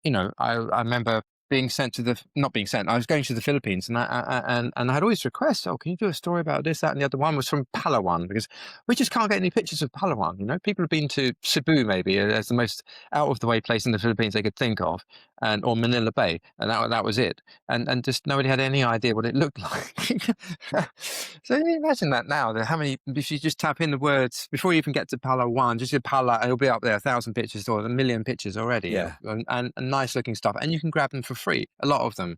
Speaker 2: I remember being sent to not being sent. I was going to the Philippines, and I had always requests. Oh, can you do a story about this, that, and the other? One was from Palawan, because we just can't get any pictures of Palawan. People have been to Cebu maybe as the most out of the way place in the Philippines they could think of, or Manila Bay, and that was it. And just nobody had any idea what it looked like. So you imagine that now. How many? If you just tap in the words before you even get to Palawan, just your Pala, and it'll be up there 1,000 pictures or 1,000,000 pictures already,
Speaker 1: yeah.
Speaker 2: and nice looking stuff, and you can grab them for free. A lot of them.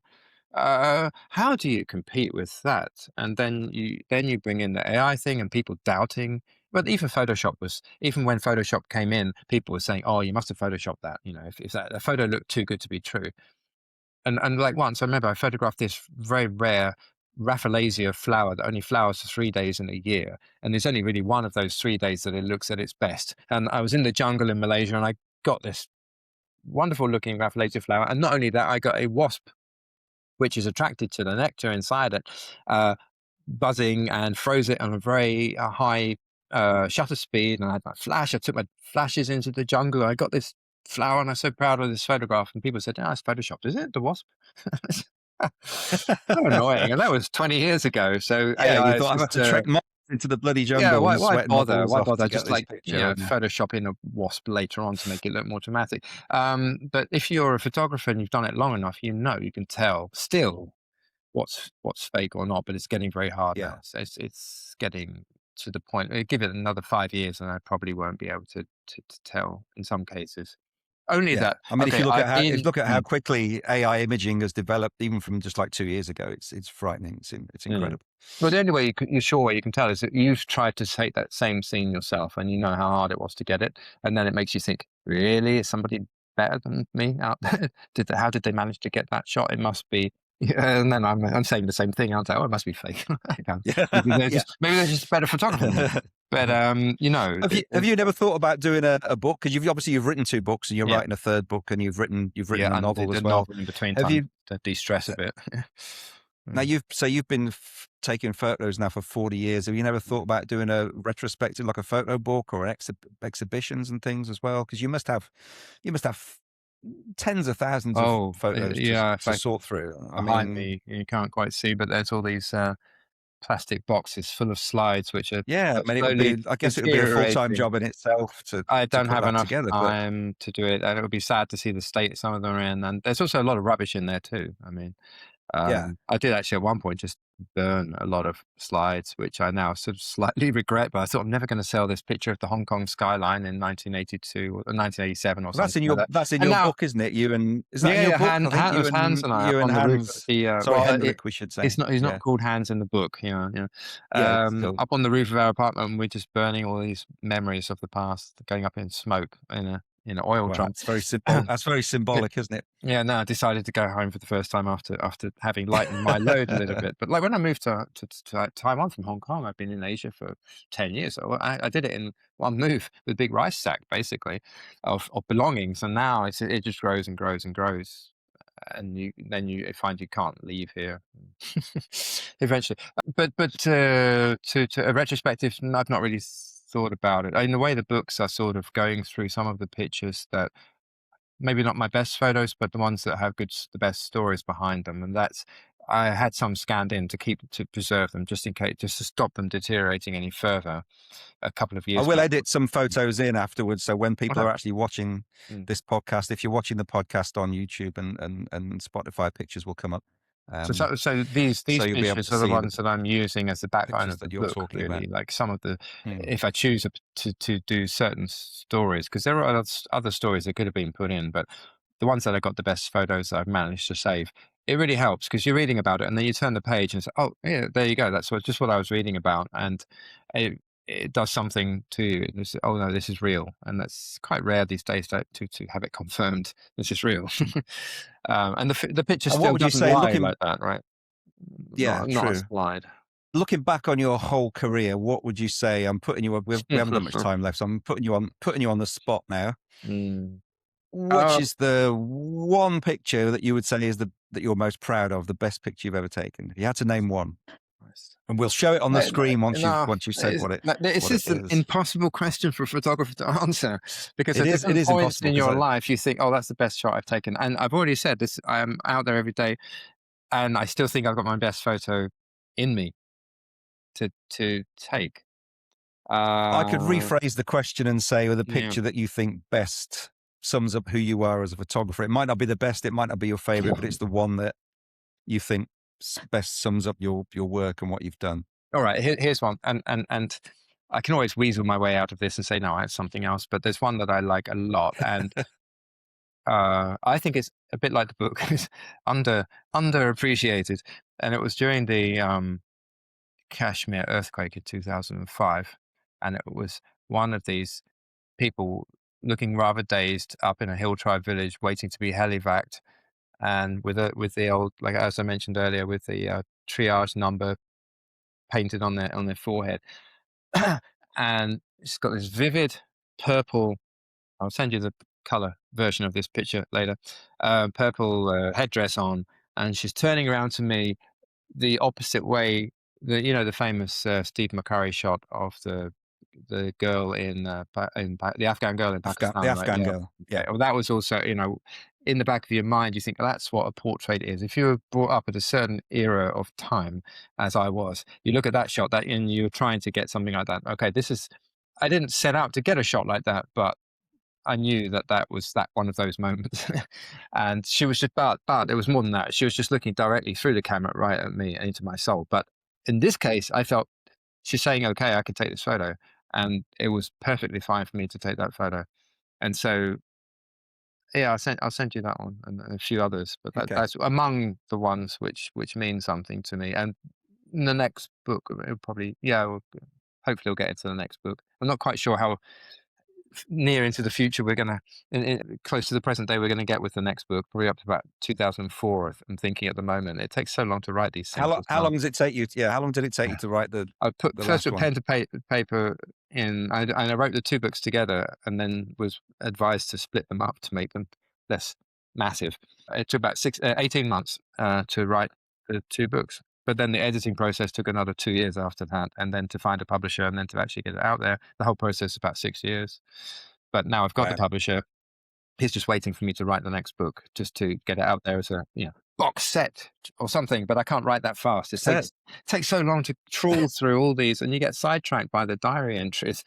Speaker 2: How do you compete with that? And then you bring in the AI thing and people doubting. But even when Photoshop came in, people were saying, "Oh, you must have photoshopped that." If that a photo looked too good to be true. And like once, I remember I photographed this very rare Rafflesia flower that only flowers for 3 days in a year, and there's only really one of those 3 days that it looks at its best. And I was in the jungle in Malaysia, and I got this wonderful looking Rafflesia flower, and not only that, I got a wasp which is attracted to the nectar inside it, buzzing, and froze it on a very high shutter speed. And I had my flash. I took my flashes into the jungle. I got this flower, and I'm so proud of this photograph. And people said, "Oh, it's photoshopped, is it? The wasp?" So annoying. And that was 20 years ago. So
Speaker 1: Yeah, you
Speaker 2: AI is
Speaker 1: thought, I have
Speaker 2: just
Speaker 1: to trek miles into the bloody
Speaker 2: yeah,
Speaker 1: jungle
Speaker 2: why
Speaker 1: and
Speaker 2: why
Speaker 1: sweat my
Speaker 2: bother?
Speaker 1: balls
Speaker 2: Why
Speaker 1: off to
Speaker 2: bother?
Speaker 1: get
Speaker 2: Just
Speaker 1: this
Speaker 2: like,
Speaker 1: picture. And
Speaker 2: Photoshop in a wasp later on to make it look more dramatic. But if you're a photographer and you've done it long enough, you can tell still what's fake or not. But it's getting very hard
Speaker 1: yeah,
Speaker 2: now. So it's getting to the point. Give it another 5 years, and I probably won't be able to tell in some cases. Only
Speaker 1: yeah.
Speaker 2: that.
Speaker 1: I mean, if
Speaker 2: Okay,
Speaker 1: you look at
Speaker 2: I've
Speaker 1: how if you
Speaker 2: been.
Speaker 1: look at how quickly AI imaging has developed, even from just like 2 years ago, it's frightening. It's
Speaker 2: Mm.
Speaker 1: incredible.
Speaker 2: Well, the only way you're sure way you can tell is that you've tried to take that same scene yourself, and you know how hard it was to get it, and then it makes you think, really, is somebody better than me out there? How did they manage to get that shot? It must be. Yeah, and then I'm saying the same thing. I'll say, oh, it must be fake.
Speaker 1: Yeah, yeah.
Speaker 2: Maybe they're just a better photographer than me. But
Speaker 1: Have you never thought about doing a book? Because you've written 2 books and you're
Speaker 2: yeah,
Speaker 1: writing a third book, and you've written a
Speaker 2: and
Speaker 1: novel
Speaker 2: the
Speaker 1: as well.
Speaker 2: novel in between
Speaker 1: Have
Speaker 2: time
Speaker 1: you
Speaker 2: to de-stress a bit.
Speaker 1: now
Speaker 2: Mm.
Speaker 1: you've been taking photos now for 40 years. Have you never thought about doing a retrospective, like a photo book or exhibitions and things as well? Because you must have tens of thousands of
Speaker 2: Oh,
Speaker 1: photos
Speaker 2: yeah.
Speaker 1: to sort through. I
Speaker 2: Behind
Speaker 1: mean,
Speaker 2: me, you can't quite see, but there's all these plastic boxes full of slides which are
Speaker 1: yeah, I mean,
Speaker 2: slowly
Speaker 1: I guess it would be a full-time
Speaker 2: deteriorating.
Speaker 1: job in itself
Speaker 2: I
Speaker 1: to
Speaker 2: don't
Speaker 1: put
Speaker 2: have
Speaker 1: that
Speaker 2: enough
Speaker 1: together. But
Speaker 2: time to do it, and it would be sad to see the state some of them are in. And there's also a lot of rubbish in there too. I mean,
Speaker 1: yeah,
Speaker 2: I did actually at one point just burn a lot of slides, which I now sort of slightly regret. But I thought I'm never going to sell this picture of the Hong Kong skyline in 1982 or 1987 or
Speaker 1: well,
Speaker 2: something like that.
Speaker 1: that's in
Speaker 2: And
Speaker 1: your
Speaker 2: now,
Speaker 1: book, isn't it? Is that in
Speaker 2: yeah,
Speaker 1: your
Speaker 2: yeah,
Speaker 1: book? I think
Speaker 2: It was Hans and I up
Speaker 1: you and
Speaker 2: on the roof of
Speaker 1: Hans.
Speaker 2: the
Speaker 1: Sorry, Henrik, we should say.
Speaker 2: he's not
Speaker 1: Yeah,
Speaker 2: called Hans in the book,
Speaker 1: yeah, still.
Speaker 2: Up on the roof of our apartment, and we're just burning all these memories of the past, going up in smoke in an oil
Speaker 1: Well,
Speaker 2: drum.
Speaker 1: that's very simple. That's very
Speaker 2: Yeah,
Speaker 1: symbolic, isn't it?
Speaker 2: yeah, no, I decided to go home for the first time after having lightened my load a little bit. But like when I moved to Taiwan from Hong Kong, I've been in Asia for 10 years. So I did it in one move with a big rice sack, basically, of belongings. And now it just grows and grows and grows. and you find you can't leave here eventually. But to a retrospective, I've not really thought about it. In the way, the books are sort of going through some of the pictures that maybe not my best photos, but the ones that have the best stories behind them, and that's. I had some scanned in to preserve them just in case, just to stop them deteriorating any further. A couple of
Speaker 1: I
Speaker 2: years
Speaker 1: will
Speaker 2: back.
Speaker 1: edit some photos in afterwards. So when people
Speaker 2: Okay.
Speaker 1: are actually watching
Speaker 2: Mm.
Speaker 1: this podcast, if you're watching the podcast on YouTube and Spotify, pictures will come up.
Speaker 2: So these
Speaker 1: So
Speaker 2: these
Speaker 1: you'll be able
Speaker 2: pictures
Speaker 1: to
Speaker 2: are the
Speaker 1: see the
Speaker 2: ones that I'm using as the backbone
Speaker 1: pictures
Speaker 2: of the
Speaker 1: that you're
Speaker 2: book,
Speaker 1: talking about.
Speaker 2: really. Like some of the,
Speaker 1: Hmm.
Speaker 2: if I choose to do certain stories, because there are other stories that could have been put in, but the ones that I got the best photos that I've managed to save, it really helps because you're reading about it and then you turn the page and say, oh yeah, there you go. That's just what I was reading about, and it does something to you. And you say, oh no, this is real, and that's quite rare these days to have it confirmed. This is real, and the picture
Speaker 1: And what
Speaker 2: still
Speaker 1: would you
Speaker 2: doesn't
Speaker 1: say,
Speaker 2: lie
Speaker 1: looking?
Speaker 2: like that, right?
Speaker 1: Yeah,
Speaker 2: Not a
Speaker 1: true.
Speaker 2: slide.
Speaker 1: Looking back on your whole career, what would you say? I'm putting you. We haven't got much time left, so I'm putting you on the spot now.
Speaker 2: Mm.
Speaker 1: Which
Speaker 2: Oh,
Speaker 1: is the one picture that you would say is that you're most proud of, the best picture you've ever taken? If you had to name one,
Speaker 2: Christ.
Speaker 1: and we'll show it on the screen
Speaker 2: No,
Speaker 1: once you've said
Speaker 2: it's
Speaker 1: what it
Speaker 2: just an
Speaker 1: is.
Speaker 2: impossible question for a photographer to answer because
Speaker 1: It
Speaker 2: at
Speaker 1: is. It
Speaker 2: different
Speaker 1: is
Speaker 2: points
Speaker 1: impossible
Speaker 2: in
Speaker 1: because
Speaker 2: your life, you think, oh, that's the best shot I've taken. And I've already said this, I'm out there every day and I still think I've got my best photo in me to take.
Speaker 1: I could
Speaker 2: Uh,
Speaker 1: rephrase the question and say, with a
Speaker 2: yeah.
Speaker 1: picture that you think best sums up who you are as a photographer. It might not be the best, it might not be your favorite, but it's the one that you think best sums up your work and what you've done.
Speaker 2: All right, here's one. And I can always weasel my way out of this and say, no, I have something else. But there's one that I like a lot. And I think it's a bit like the book. It's underappreciated, and it was during the Kashmir earthquake in 2005, and it was one of these people looking rather dazed up in a hill tribe village, waiting to be helivaced, and with the old, like as I mentioned earlier, with the triage number painted on their forehead, and it's got this vivid purple. I'll send you the color version of this picture later. Purple headdress on, and she's turning around to me the opposite way. The famous Steve McCurry shot of the girl the Afghan girl in
Speaker 1: The
Speaker 2: Pakistan, right?
Speaker 1: Afghan
Speaker 2: Yeah.
Speaker 1: girl. Yeah.
Speaker 2: Okay. Well, that was also, in the back of your mind, you think, "Oh, that's what a portrait is." If you were brought up at a certain era of time, as I was, you look at that shot, and you're trying to get something like that. Okay, this is. I didn't set out to get a shot like that, but I knew that was that one of those moments. And she was just, but it was more than that. She was just looking directly through the camera right at me and into my soul. But in this case, I felt she's saying, okay, I can take this photo. And it was perfectly fine for me to take that photo. And so, yeah, I'll send you that one and a few others, but
Speaker 1: Okay.
Speaker 2: that's among the ones which mean something to me. And in the next book, it'll probably, yeah, hopefully we'll get into the next book. I'm not quite sure how near into the future we're gonna close to the present day we're gonna get with the next book, probably up to about 2004. I'm thinking at the moment. It takes so long to write these things as
Speaker 1: How
Speaker 2: well.
Speaker 1: long does it take you? Yeah. How long did it take you to write
Speaker 2: I put
Speaker 1: the
Speaker 2: first
Speaker 1: last
Speaker 2: put
Speaker 1: one?
Speaker 2: pen to paper in, and I wrote the two books together, and then was advised to split them up to make them less massive. It took about 18 months to write the two books. But then the editing process took another 2 years after that, and then to find a publisher, and then to actually get it out there. The whole process is about 6 years. But now I've got the
Speaker 1: Wow.
Speaker 2: publisher. He's just waiting for me to write the next book, just to get it out there as a box set or something. But I can't write that fast. It takes so long to trawl through all these, and you get sidetracked by the diary entries,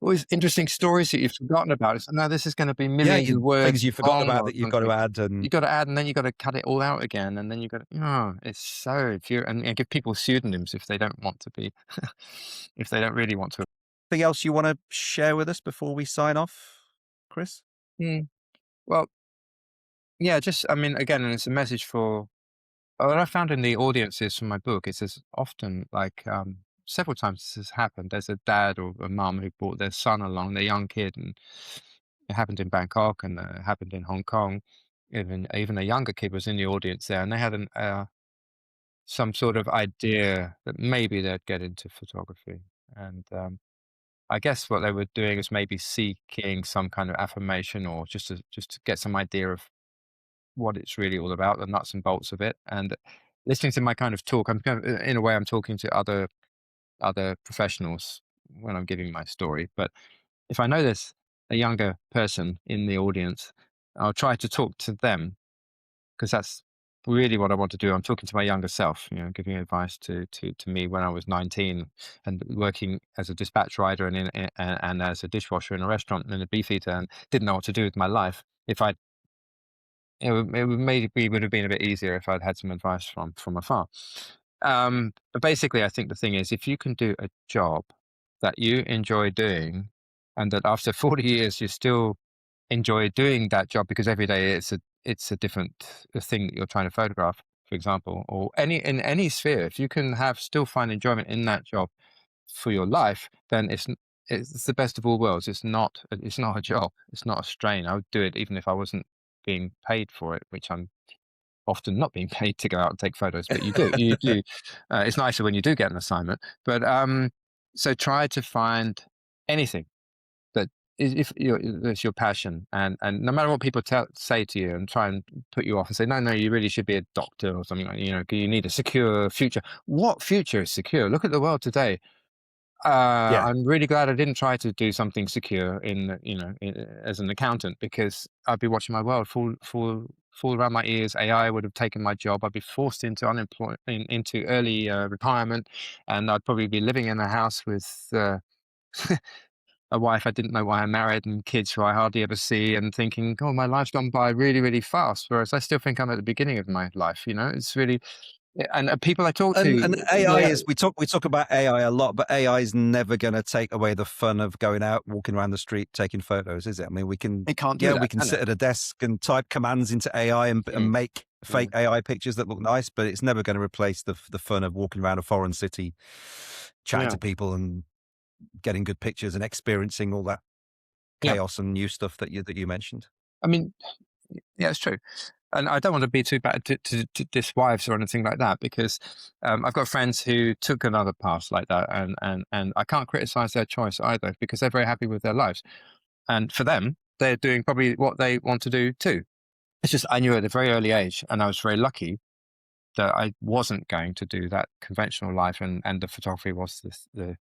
Speaker 2: all these interesting stories that you've forgotten about. It's, no, this is going to be
Speaker 1: Yeah,
Speaker 2: millions of
Speaker 1: things
Speaker 2: words
Speaker 1: you forgot
Speaker 2: long
Speaker 1: about
Speaker 2: or
Speaker 1: that you've got to
Speaker 2: something.
Speaker 1: add,
Speaker 2: You
Speaker 1: and
Speaker 2: got to add, and then you got to cut it all out again, and then you got to. Oh, it's so and give people pseudonyms if they don't want to be, if they don't really want to.
Speaker 1: anything else you want to share with us before we sign off, Chris?
Speaker 2: Hmm. Well, yeah, just I mean, again, and it's a message for. What I found in the audiences for my book is there's often like several times this has happened. There's a dad or a mum who brought their son along, their young kid, and it happened in Bangkok and it happened in Hong Kong. Even a younger kid was in the audience there, and they had some sort of idea that maybe they'd get into photography. And I guess what they were doing is maybe seeking some kind of affirmation or just to get some idea of what it's really all about, the nuts and bolts of it. And listening to my kind of talk, I'm kind of, in a way, I'm talking to other professionals when I'm giving my story. But if I know there's a younger person in the audience, I'll try to talk to them, because that's really what I want to do. I'm talking to my younger self, giving advice to me when I was 19 and working as a dispatch rider and as a dishwasher in a restaurant and a beefeater, and didn't know what to do with my life. If I maybe would have been a bit easier if I'd had some advice from afar. But basically, I think the thing is, if you can do a job that you enjoy doing, and that after 40 years you still enjoy doing that job, because every day it's a different thing that you're trying to photograph, for example, or in any sphere, if you can still find enjoyment in that job for your life, then it's the best of all worlds. It's not a job. It's not a strain. I would do it even if I wasn't being paid for it, which I'm often not being paid to go out and take photos, but you do. It's nicer when you do get an assignment. But so try to find anything that if it's your passion, and no matter what people say to you and try and put you off and say, no, you really should be a doctor or something, like, you need a secure future. What future is secure? Look at the world today.
Speaker 1: Yeah.
Speaker 2: I'm really glad I didn't try to do something secure as an accountant, because I'd be watching my world fall around my ears. AI would have taken my job. I'd be forced into into early retirement, and I'd probably be living in a house with a wife I didn't know why I married, and kids who I hardly ever see, and thinking, oh, my life's gone by really, really fast. Whereas I still think I'm at the beginning of my life. It's really, and people I talk
Speaker 1: And
Speaker 2: to,
Speaker 1: AI is, we talk about AI a lot, but AI is never going to take away the fun of going out, walking around the street, taking photos, is it? I mean, we can sit at a desk and type commands into AI and make fake AI pictures that look nice, but it's never going to replace the fun of walking around a foreign city, chatting to people and getting good pictures and experiencing all that chaos and new stuff that you mentioned.
Speaker 2: I mean, yeah, it's true. And I don't want to be too bad to diss wives or anything like that, because I've got friends who took another path like that, and I can't criticize their choice either, because they're very happy with their lives. And for them, they're doing probably what they want to do too. It's just I knew at a very early age, and I was very lucky that I wasn't going to do that conventional life, and the photography was the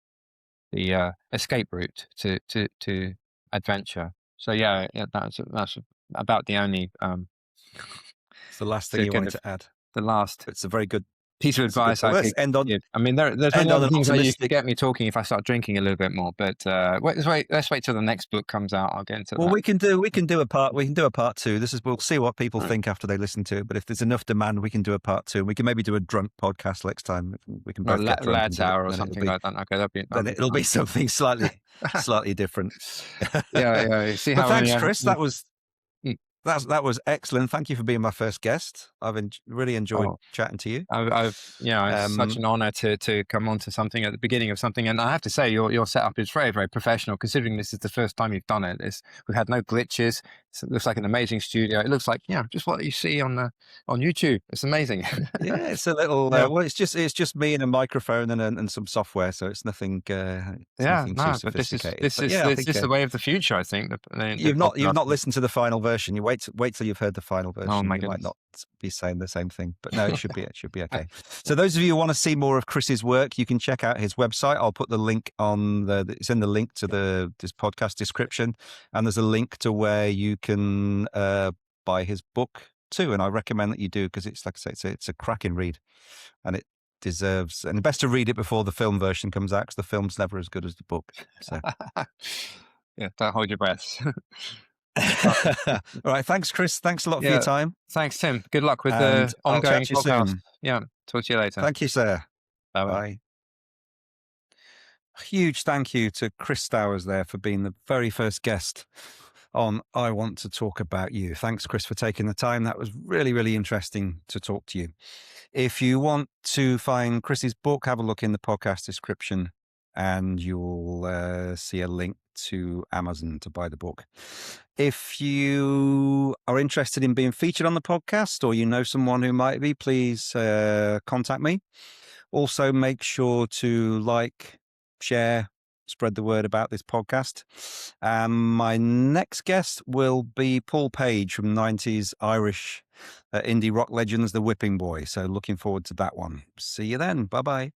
Speaker 2: escape route to adventure. So yeah, that's about the only
Speaker 1: It's the last thing you wanted to add.
Speaker 2: The last
Speaker 1: It's a very good
Speaker 2: piece of advice I could give. I mean, there's many other things that you could get me talking if I start drinking a little bit more. But let's wait till the next book comes out. I'll get into that.
Speaker 1: Well, we can do a part two. We'll see what people think after they listen to it. But if there's enough demand, we can do a part two. We can maybe do a drunk podcast next time. We can both get drunk.
Speaker 2: Lads hour or something like that. Okay,
Speaker 1: then it'll be something slightly different.
Speaker 2: Yeah. See
Speaker 1: how. But thanks, Chris. That was excellent. Thank you for being my first guest. I've really enjoyed chatting to you.
Speaker 2: It's such an honor to come on to something at the beginning of something. And I have to say, your setup is very, very professional, considering this is the first time you've done it. We've had no glitches. It looks like an amazing studio. It looks like, just what you see on YouTube. It's amazing.
Speaker 1: Yeah, it's a little, well, it's just me and a microphone and some software. So it's nothing, nothing too sophisticated.
Speaker 2: This is the way of the future, I think.
Speaker 1: You've not listened to the final version. You wait till you've heard the final version.
Speaker 2: Oh my
Speaker 1: you
Speaker 2: goodness.
Speaker 1: might not be saying the same thing, but no, it should be okay. So those of you who want to see more of Chris's work, you can check out his website. I'll put the link it's in the link to this podcast description, and there's a link to where you can buy his book too. And I recommend that you do, because it's, like I say, it's a cracking read, and it deserves, and best to read it before the film version comes out, because the film's never as good as the book. So
Speaker 2: yeah, don't hold your breath.
Speaker 1: All right, thanks, Chris. Thanks a lot for your time.
Speaker 2: Thanks, Tim. Good luck with the ongoing podcast. Soon. Yeah, talk to you later.
Speaker 1: Thank you, sir.
Speaker 2: Bye.
Speaker 1: A huge thank you to Chris Stowers there for being the very first guest on I Want to Talk About You. Thanks, Chris, for taking the time. That was really, really interesting to talk to you. If you want to find Chris's book, have a look in the podcast description, and you'll see a link to Amazon to buy the book. If you are interested in being featured on the podcast, or you know someone who might be, please contact me. Also, make sure to like, share, spread the word about this podcast. My next guest will be Paul Page from 90s Irish indie rock legends, The Whipping Boy. So looking forward to that one. See you then. Bye-bye.